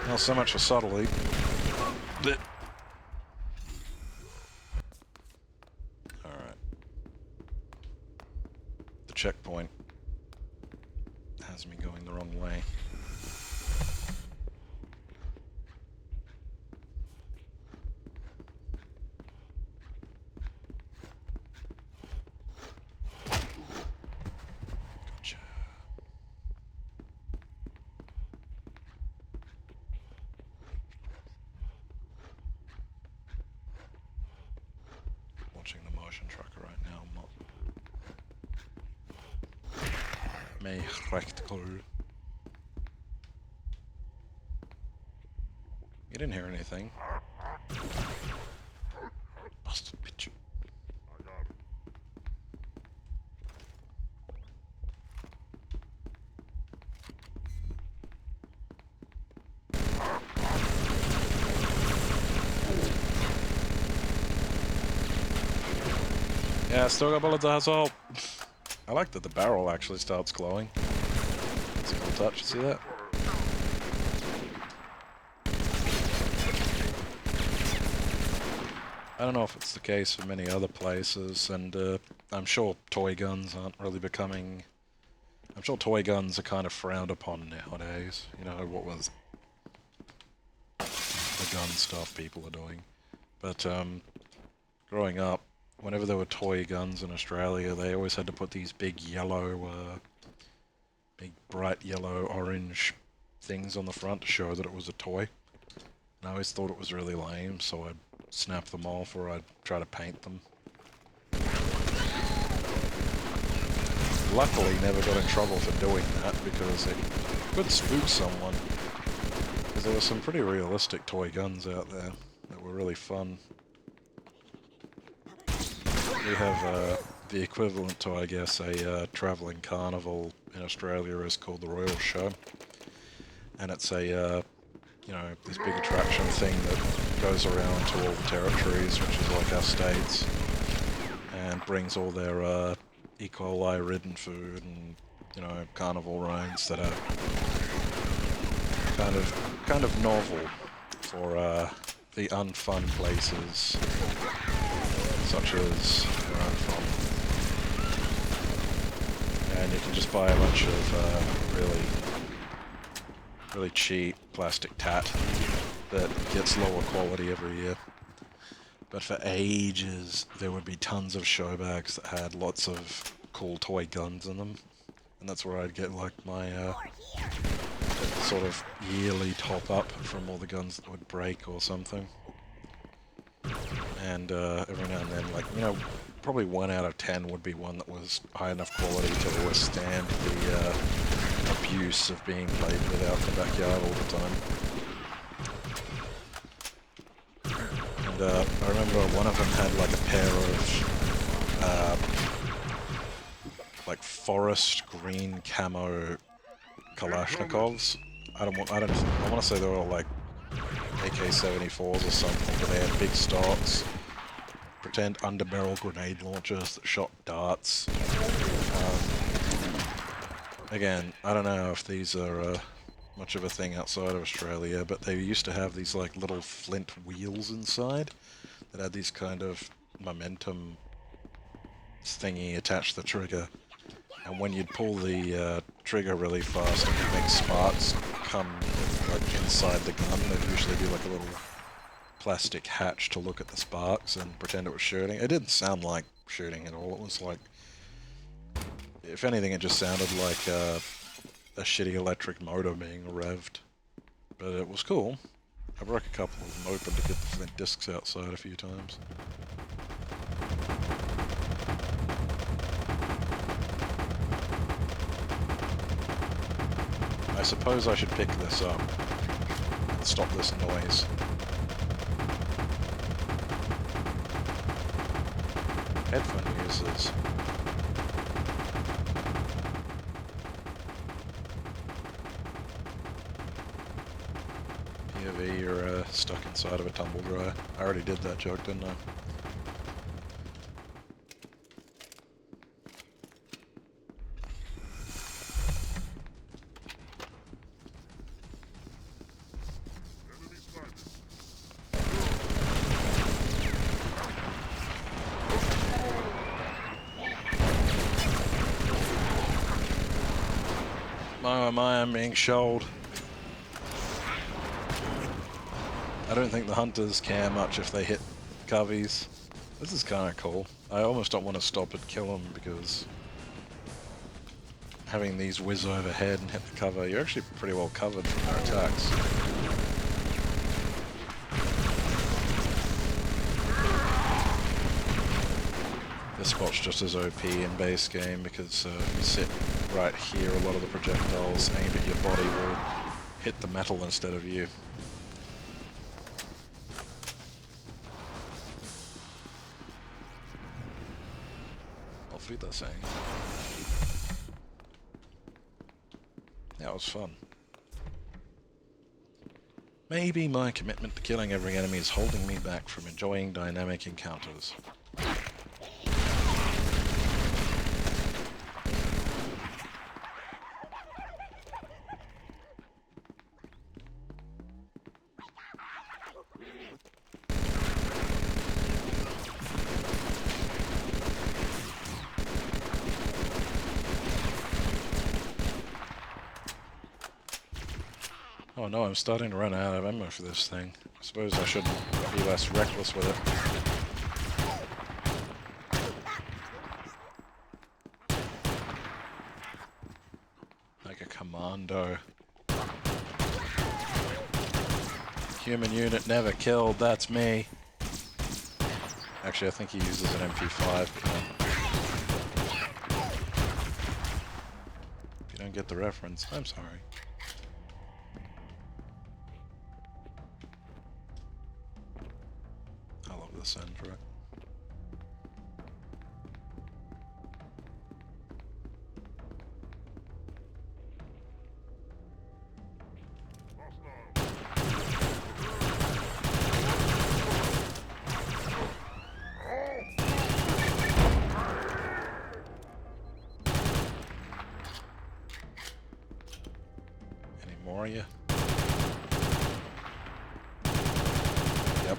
Not so much for subtlety. Alright. The checkpoint has me going the wrong way. Gotcha. Watching the motion tracker right now, I'm not... May recht go. You didn't hear anything. Bastard bitch. Yeah, still got bullets, asshole. I like that the barrel actually starts glowing. It's a cool touch, you see that? I don't know if it's the case for many other places, and I'm sure toy guns aren't really becoming... I'm sure toy guns are kind of frowned upon nowadays. You know, what was the gun stuff people are doing. But growing up, whenever there were toy guns in Australia, they always had to put these big yellow, big bright yellow, orange things on the front to show that it was a toy. And I always thought it was really lame, so I'd snap them off or I'd try to paint them. Luckily, never got in trouble for doing that because it could spook someone. Because there were some pretty realistic toy guns out there that were really fun. We have the equivalent to, I guess, a travelling carnival in Australia is called the Royal Show. And it's a, you know, this big attraction thing that goes around to all the territories, which is like our states, and brings all their E. coli-ridden food and, you know, carnival rides that are kind of novel for the unfun places, such as where I'm from. And you can just buy a bunch of really cheap plastic tat that gets lower quality every year. But for ages, there would be tons of show bags that had lots of cool toy guns in them. And that's where I'd get like my sort of yearly top up from all the guns that would break or something. And every now and then, like, you know, probably 1 out of 10 would be one that was high enough quality to withstand the abuse of being played with out in the backyard all the time. And I remember one of them had like a pair of like forest green camo Kalashnikovs. I want to say they were all like AK-74s or something, but they had big stocks, pretend underbarrel grenade launchers that shot darts. Again, I don't know if these are much of a thing outside of Australia, but they used to have these like little flint wheels inside that had these kind of momentum thingy attached to the trigger. And when you'd pull the trigger really fast, it would make sparks come like inside the gun. There'd usually be like a little plastic hatch to look at the sparks and pretend it was shooting. It didn't sound like shooting at all. It was like, if anything, it just sounded like a shitty electric motor being revved. But it was cool. I broke a couple of them open to get the flint discs outside a few times. I suppose I should pick this up and stop this noise. Headphone users. POV, you're stuck inside of a tumble dryer. I already did that joke, didn't I? Oh my, I'm being shelled. I don't think the hunters care much if they hit coveys. This is kind of cool. I almost don't want to stop and kill them because having these whiz overhead and hit the cover, you're actually pretty well covered from their attacks. This spot's just as OP in base game because you sit right here, a lot of the projectiles aimed at your body will hit the metal instead of you. Auf Wiedersehen. Yeah, it was fun. Maybe my commitment to killing every enemy is holding me back from enjoying dynamic encounters. Oh no, I'm starting to run out of ammo for this thing. I suppose I should be less reckless with it. Like a commando. Human unit never killed, that's me. Actually, I think he uses an MP5. If you don't get the reference, I'm sorry. I love this end, right? Any more of you? Yep.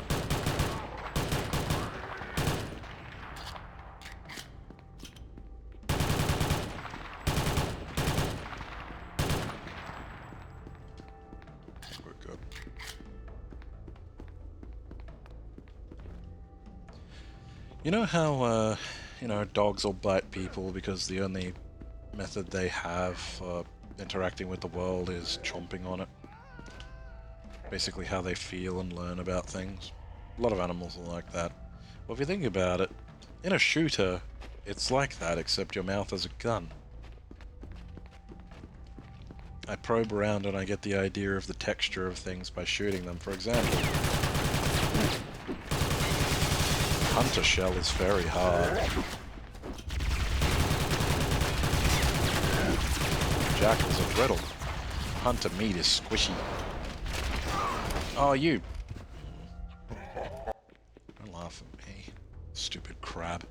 We're good. You know how, dogs will bite people because the only method they have for interacting with the world is chomping on it? Basically how they feel and learn about things. A lot of animals are like that. Well, if you think about it, in a shooter, it's like that, except your mouth is a gun. I probe around and I get the idea of the texture of things by shooting them. For example, hunter shell is very hard. Jackals are brittle. Hunter meat is squishy. Oh, you! Don't laugh at me, stupid crab.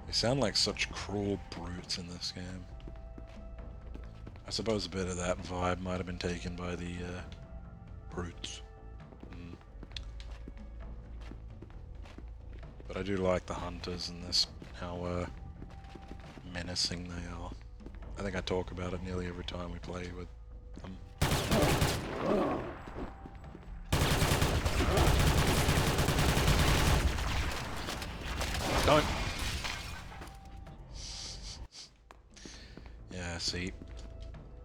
They sound like such cruel brutes in this game. I suppose a bit of that vibe might have been taken by the brutes. But I do like the hunters in this, how menacing they are. I think I talk about it nearly every time we play with them. Don't! Yeah, see,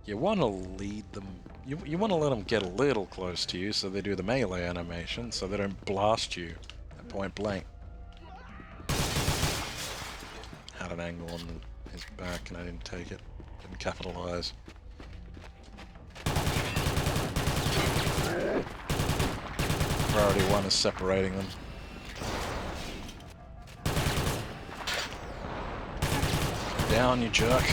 you want to lead them, you want to let them get a little close to you so they do the melee animation so they don't blast you at point blank. Had an angle on his back and I didn't take it, didn't capitalize. Priority 1 is separating them. Down, you jerk.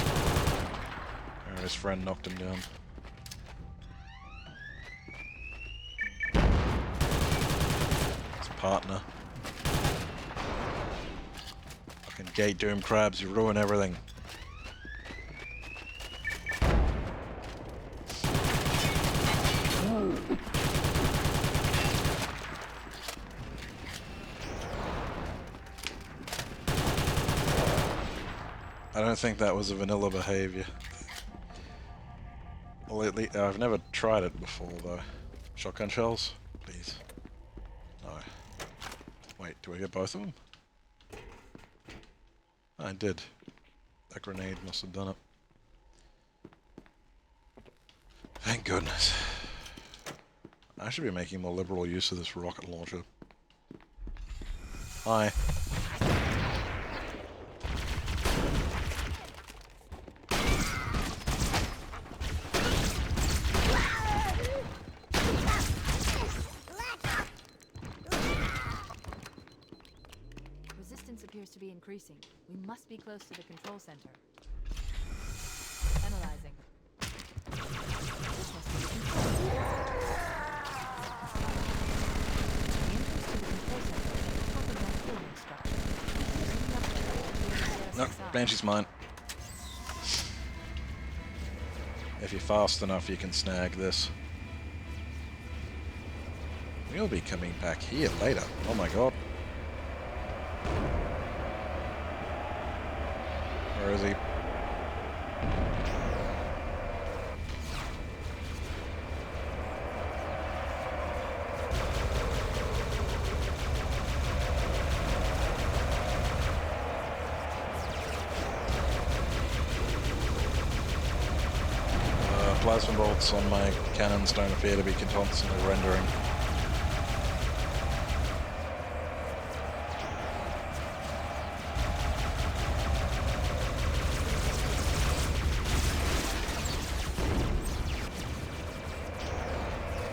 Alright, his friend knocked him down. His partner. Fucking gate doom crabs, you ruin everything. I don't think that was a vanilla behavior. Well, I've never tried it before, though. Shotgun shells? Please. No. Wait, do I get both of them? I did. That grenade must have done it. Thank goodness. I should be making more liberal use of this rocket launcher. Hi. Resistance appears to be increasing. We must be close to the control center. Analyzing. This must be the control center. The entrance to the control center is at the top of that building structure. Bringing up there will be able to get us No, inside. Banshee's mine. If you're fast enough, you can snag this. We'll be coming back here later. Oh my god. Where is he? Plasma bolts on my cannons don't appear to be constantly rendering.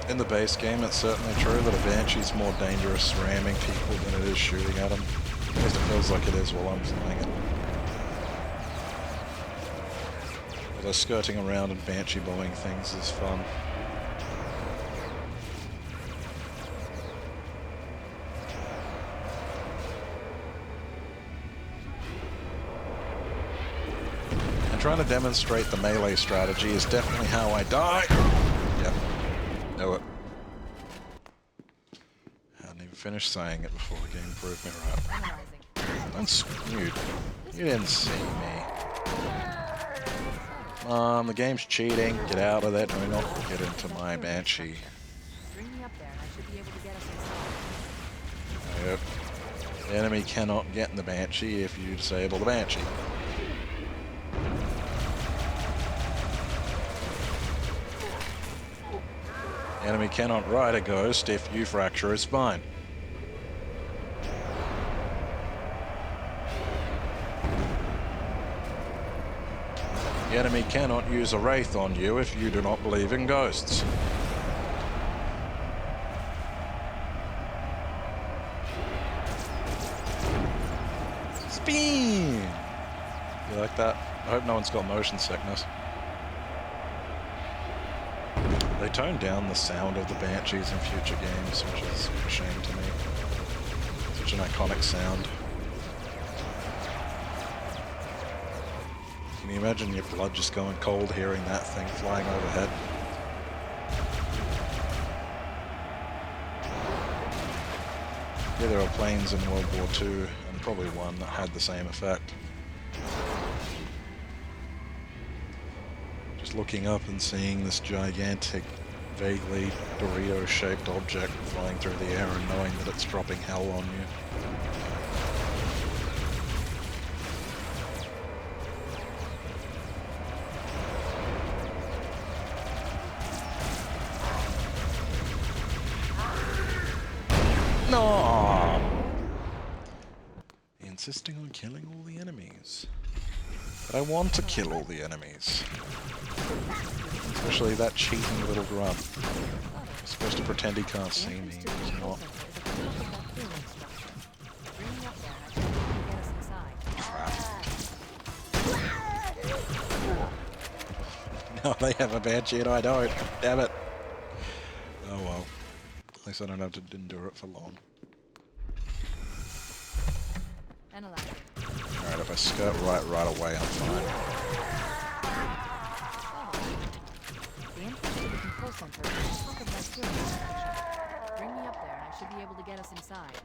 In the base game, it's certainly true that a Banshee's more dangerous ramming people than it is shooting at them. At least it feels like it is while I'm playing it. Although skirting around and Banshee bombing things is fun. And trying to demonstrate the melee strategy is definitely how I die. Yep. Know it. Hadn't even finished saying it before the game proved me right. Analyzing. Don't scoot. You didn't see me. The game's cheating. Get out of that. Do not get into my Banshee. Bring me up there and I should be able to get us inside. Yep. The enemy cannot get in the Banshee if you disable the Banshee. The enemy cannot ride a ghost if you fracture his spine. The enemy cannot use a wraith on you if you do not believe in ghosts. Spin! You like that? I hope no one's got motion sickness. They toned down the sound of the Banshees in future games, which is a shame to me. Such an iconic sound. Can you imagine your blood just going cold hearing that thing flying overhead? Yeah, there are planes in World War II, and probably one that had the same effect. Just looking up and seeing this gigantic, vaguely Dorito-shaped object flying through the air and knowing that it's dropping hell on you. No! Insisting on killing all the enemies. But I want to kill all the enemies. Especially that cheating little grub. He's supposed to pretend he can't see me, but he's not. Crap. No, they have a Banshee and I don't. Damn it. Oh well. At least I don't have to endure it for long. Alright, if I skirt right away, I'm fine. The entrance to the control center is at the top of that pyramid structure. Bring me up there and I should be able to get us inside.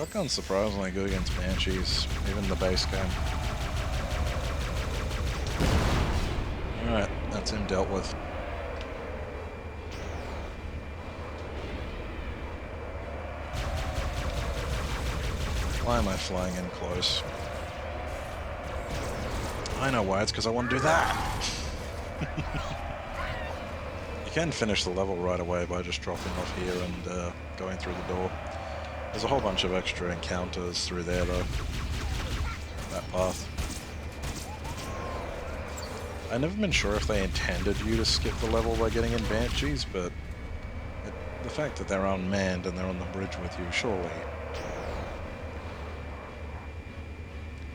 Shotgun's surprisingly good against Banshees, even the base game. Alright, that's him dealt with. Why am I flying in close? I know why, it's because I want to do that! You can finish the level right away by just dropping off here and going through the door. There's a whole bunch of extra encounters through there though. That path. I've never been sure if they intended you to skip the level by getting in Banshees, but the fact that they're unmanned and they're on the bridge with you, surely.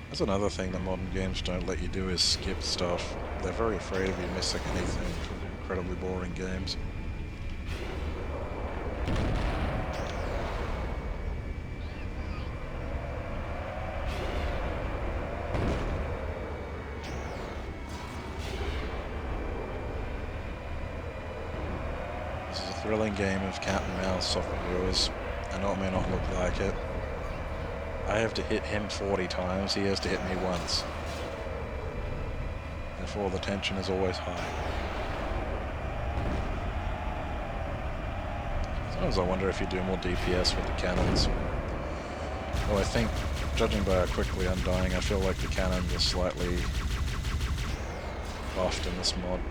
That's another thing that modern games don't let you do is skip stuff. They're very afraid of you missing anything for incredibly boring games. This is a thrilling game of cat and mouse, software viewers. I know it may not look like it. I have to hit him 40 times, he has to hit me once. Therefore the tension is always high. Sometimes I wonder if you do more DPS with the cannons. Though I think, judging by how quickly I'm dying, I feel like the cannons are slightly buffed in this mod.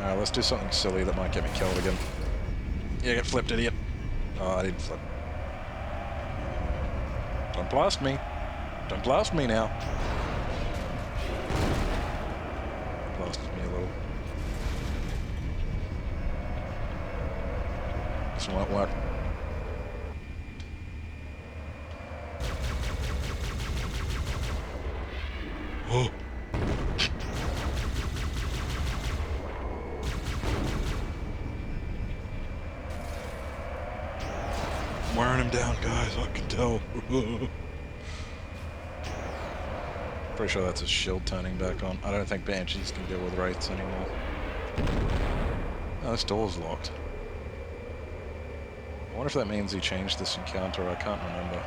Alright, let's do something silly that might get me killed again. Yeah, get flipped, idiot. Oh, I didn't flip. Don't blast me. Don't blast me now. Blasted me a little. This won't work. Oh. I'm wearing him down, guys, I can tell. Pretty sure that's his shield turning back on. I don't think Banshees can deal with Wraiths anymore. Oh, this door's locked. I wonder if that means he changed this encounter, I can't remember.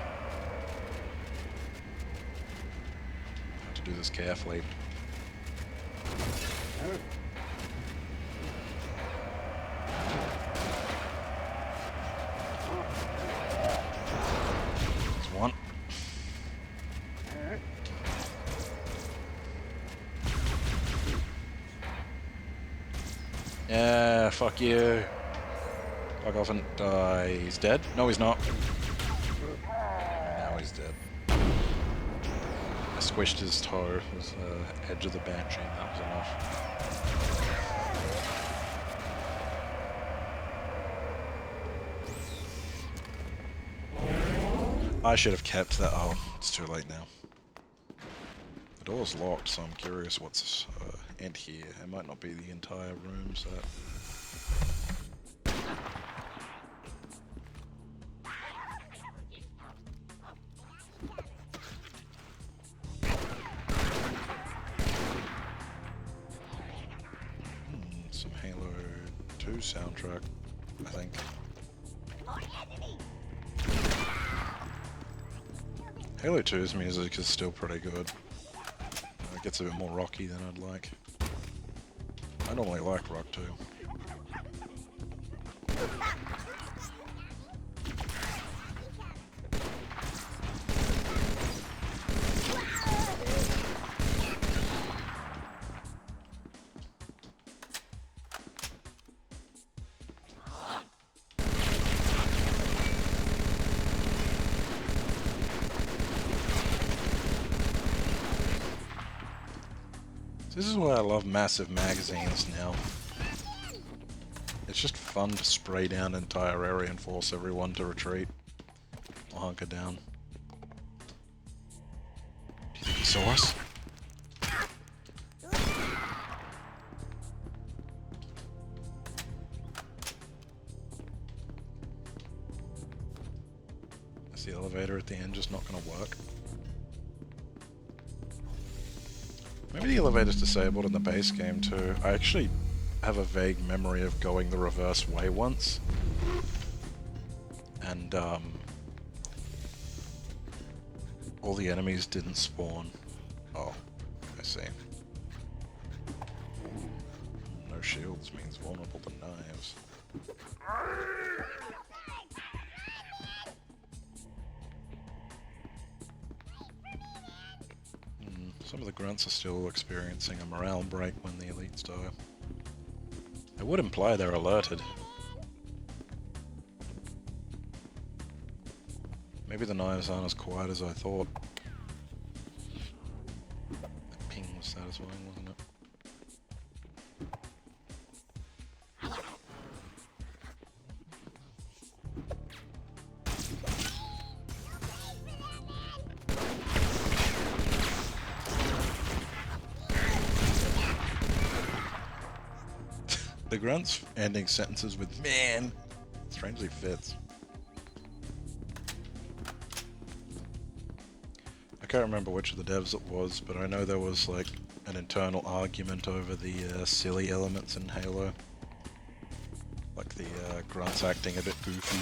I have to do this carefully. One. Yeah, fuck you. Fuck off and die. He's dead? No, he's not. Now he's dead. I squished his toe with the edge of the Banshee, and that was enough. I should have kept that. Oh, it's too late now. The door's locked, so I'm curious what's in here. It might not be the entire room set. Some Halo 2 soundtrack, I think. Halo 2's music is still pretty good. It gets a bit more rocky than I'd like. I normally like rock too. This is why I love massive magazines now. It's just fun to spray down an entire area and force everyone to retreat. Or hunker down. Do you think he saw us? Is the elevator at the end just not gonna work? Maybe the elevator's disabled in the base game too. I actually have a vague memory of going the reverse way once. And, all the enemies didn't spawn. Oh, I see. No shields means vulnerable to knives. Some of the grunts are still experiencing a morale break when the elites die. It would imply they're alerted. Maybe the knives aren't as quiet as I thought. That ping was satisfying, wasn't it? The grunts ending sentences with "man" strangely fits. I can't remember which of the devs it was, but I know there was like an internal argument over the silly elements in Halo. Like the grunts acting a bit goofy.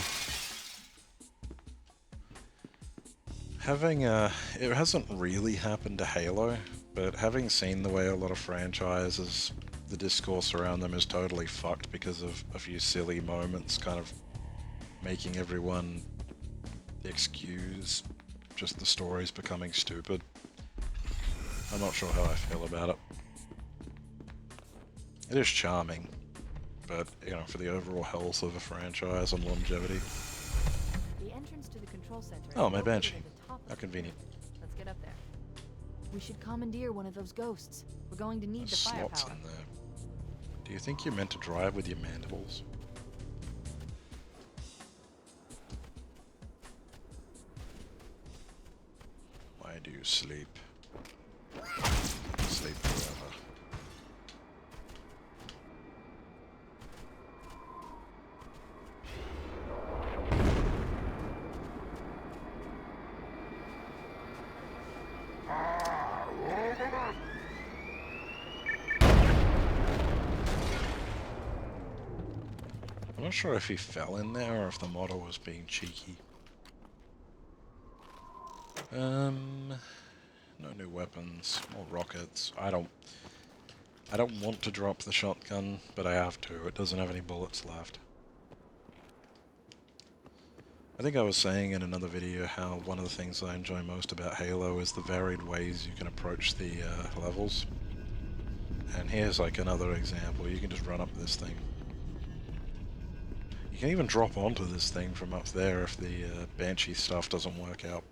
It hasn't really happened to Halo, but having seen the way a lot of franchises, the discourse around them is totally fucked because of a few silly moments kind of making everyone excuse just the stories becoming stupid. I'm not sure how I feel about it. It is charming, but, you know, for the overall health of a franchise and longevity. The entrance to the control center. Oh, is my located Banshee. at the top of How the convenient. building. Let's get up there. We should commandeer one of those ghosts. We're going to need There's the slots firepower. in there. Do you think you're meant to drive with your mandibles? Why do you sleep? Sleep forever. I'm not sure if he fell in there or if the model was being cheeky. No new weapons, more rockets. I don't want to drop the shotgun, but I have to. It doesn't have any bullets left. I think I was saying in another video how one of the things I enjoy most about Halo is the varied ways you can approach the levels. And here's like another example. You can just run up this thing. You can even drop onto this thing from up there if the Banshee stuff doesn't work out.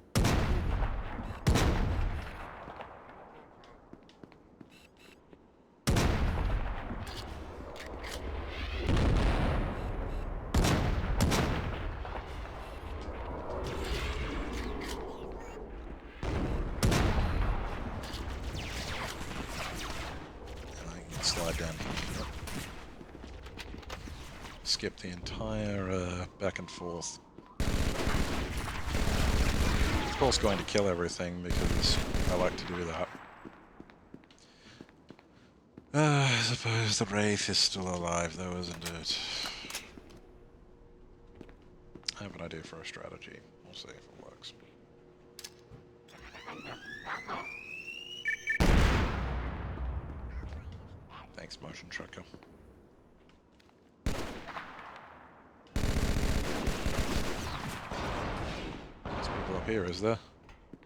Slide down here. Skip the entire back and forth. Of course going to kill everything because I like to do that. I suppose the Wraith is still alive though, isn't it? I have an idea for a strategy. We'll see if it works. Thanks, motion tracker. There's people up here, is there?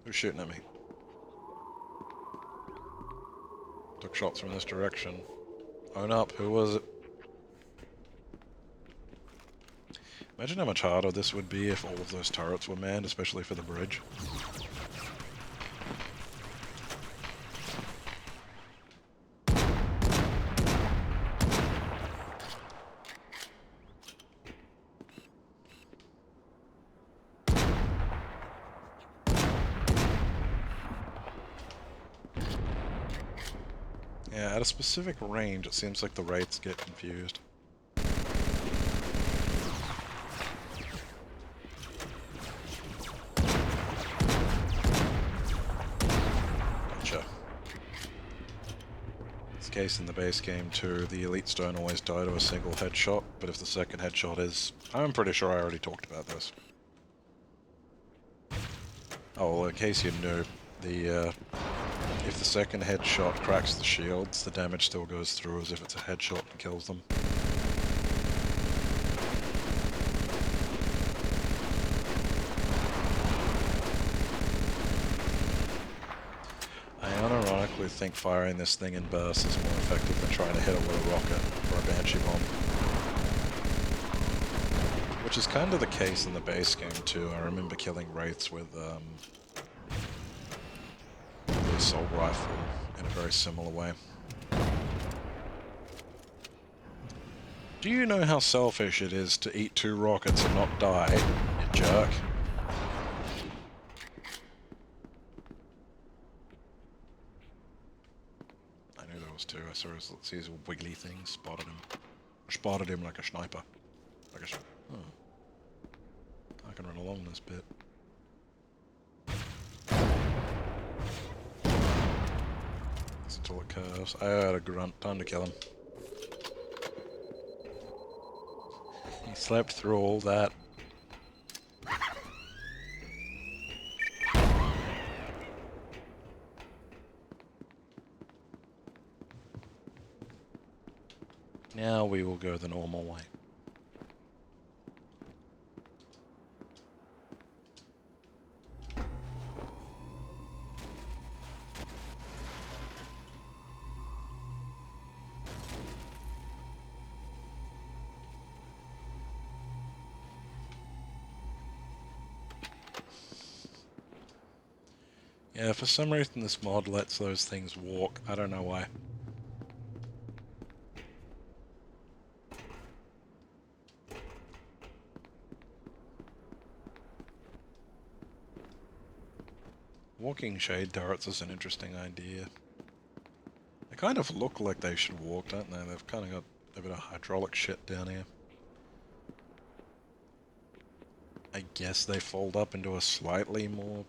Who's shooting at me? Took shots from this direction. Own up, who was it? Imagine how much harder this would be if all of those turrets were manned, especially for the bridge. Yeah, at a specific range, it seems like the Wraiths get confused. Gotcha. case in the base game too. The elites don't always die to a single headshot, but if the second headshot is... I'm pretty sure I already talked about this. Oh, well, in case you knew, if the second headshot cracks the shields, the damage still goes through as if it's a headshot and kills them. I unironically think firing this thing in bursts is more effective than trying to hit it with a rocket or a Banshee bomb. Which is kind of the case in the base game too. I remember killing Wraiths with the assault rifle in a very similar way. Do you know how selfish it is to eat 2 rockets and not die, you jerk? I knew there was 2. I saw his little wiggly things. Spotted him. I spotted him like a sniper. Like a... Oh. I can run along this bit. That's until it curves. I had a grunt. Time to kill him. He slept through all that. Now we will go the normal way. Yeah, for some reason this mod lets those things walk. I don't know why. Walking shade turrets is an interesting idea. They kind of look like they should walk, don't they? They've kind of got a bit of hydraulic shit down here. I guess they fold up into a slightly more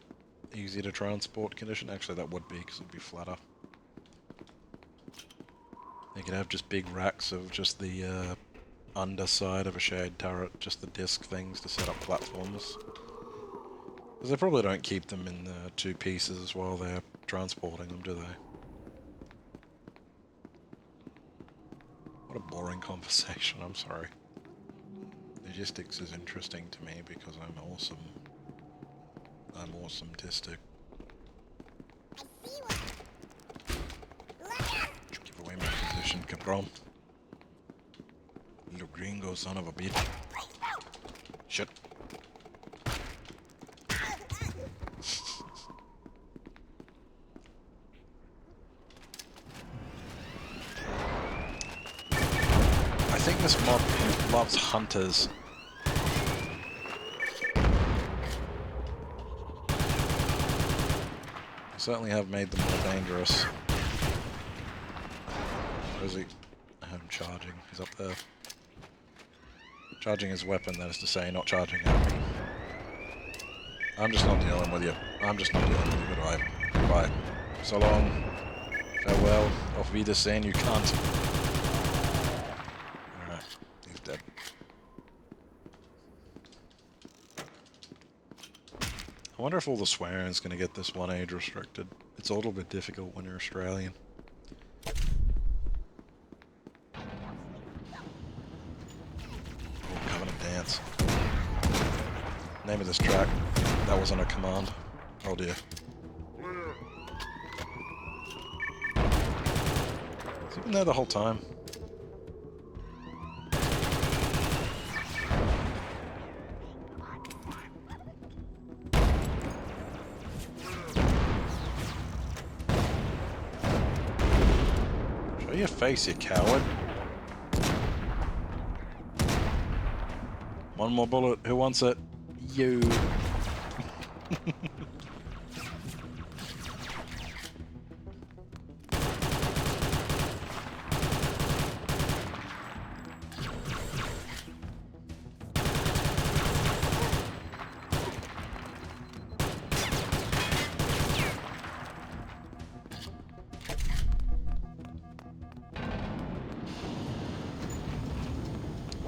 easy to transport condition. Actually, that would be, because it'd be flatter. You could have just big racks of just the underside of a shade turret, just the disc things to set up platforms. Because they probably don't keep them in 2 pieces while they're transporting them, do they? What a boring conversation, I'm sorry. Logistics is interesting to me because I'm awesome. I'm awesome-tistic. Give away my position, cabron. Little gringo son of a bitch. Shit. I think this mod loves hunters. Certainly have made them more dangerous. Where is he? I have him charging. He's up there. Charging his weapon, that is to say, not charging at me. I'm just not dealing with you. I'm just not dealing with you. Goodbye. Goodbye. So long. Farewell. Auf Wiedersehen, you can't. Alright. He's dead. I wonder if all the swearing's gonna get this one age restricted. It's a little bit difficult when you're Australian. Oh, Covenant Dance. Name of this track. That wasn't a command. Oh dear. Has he been there the whole time? Show your face, you coward. One more bullet. Who wants it? You.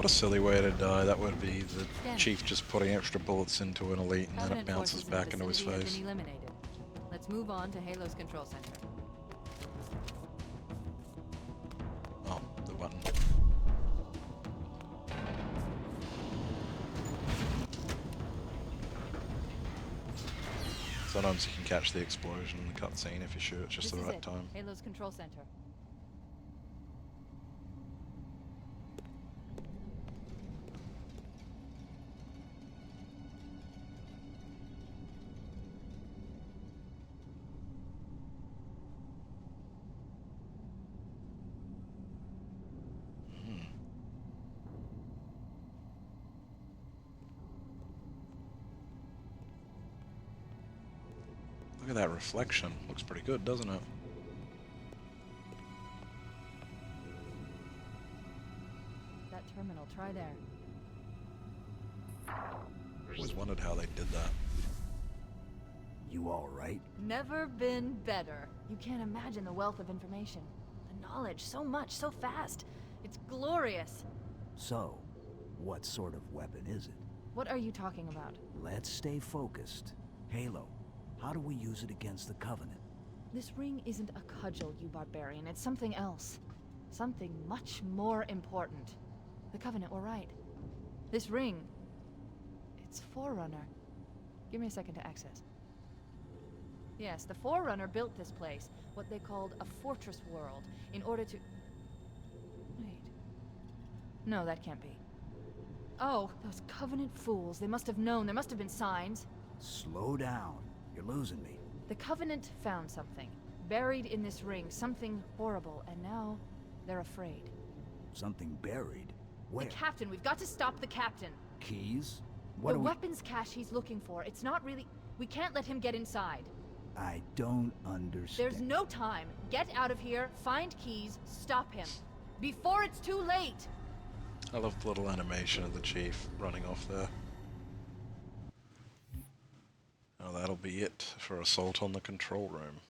What a silly way to die. That would be the Damn. chief just putting extra bullets into an elite and then it Covenant bounces forces in the back into his vicinity have face. been eliminated. Let's move on to Halo's control center. Oh, the button. Sometimes you can catch the explosion in the cutscene if you shoot at just This the is right it. time. Halo's control center. Look at that reflection. Looks pretty good, doesn't it? That terminal, try there. Always wondered how they did that. You all right? Never been better. You can't imagine the wealth of information. The knowledge, so much, so fast. It's glorious. So, what sort of weapon is it? What are you talking about? Let's stay focused. Halo, how do we use it against the Covenant? This ring isn't a cudgel, you barbarian. It's something else. Something much more important. The Covenant were right. This ring... it's Forerunner. Give me a second to access. Yes, the Forerunner built this place, what they called a fortress world, in order to... Wait. No, that can't be. Oh, those Covenant fools. They must have known. There must have been signs. Slow down. You're losing me. The Covenant found something. Buried in this ring. Something horrible. And now, they're afraid. Something buried? Where? The captain. We've got to stop the captain. Keys? What The do we... weapons cache he's looking for. It's not really... We can't let him get inside. I don't understand. There's no time. Get out of here, find keys, stop him. Before it's too late! I love the little animation of the chief running off there. Well, that'll be it for Assault on the Control Room.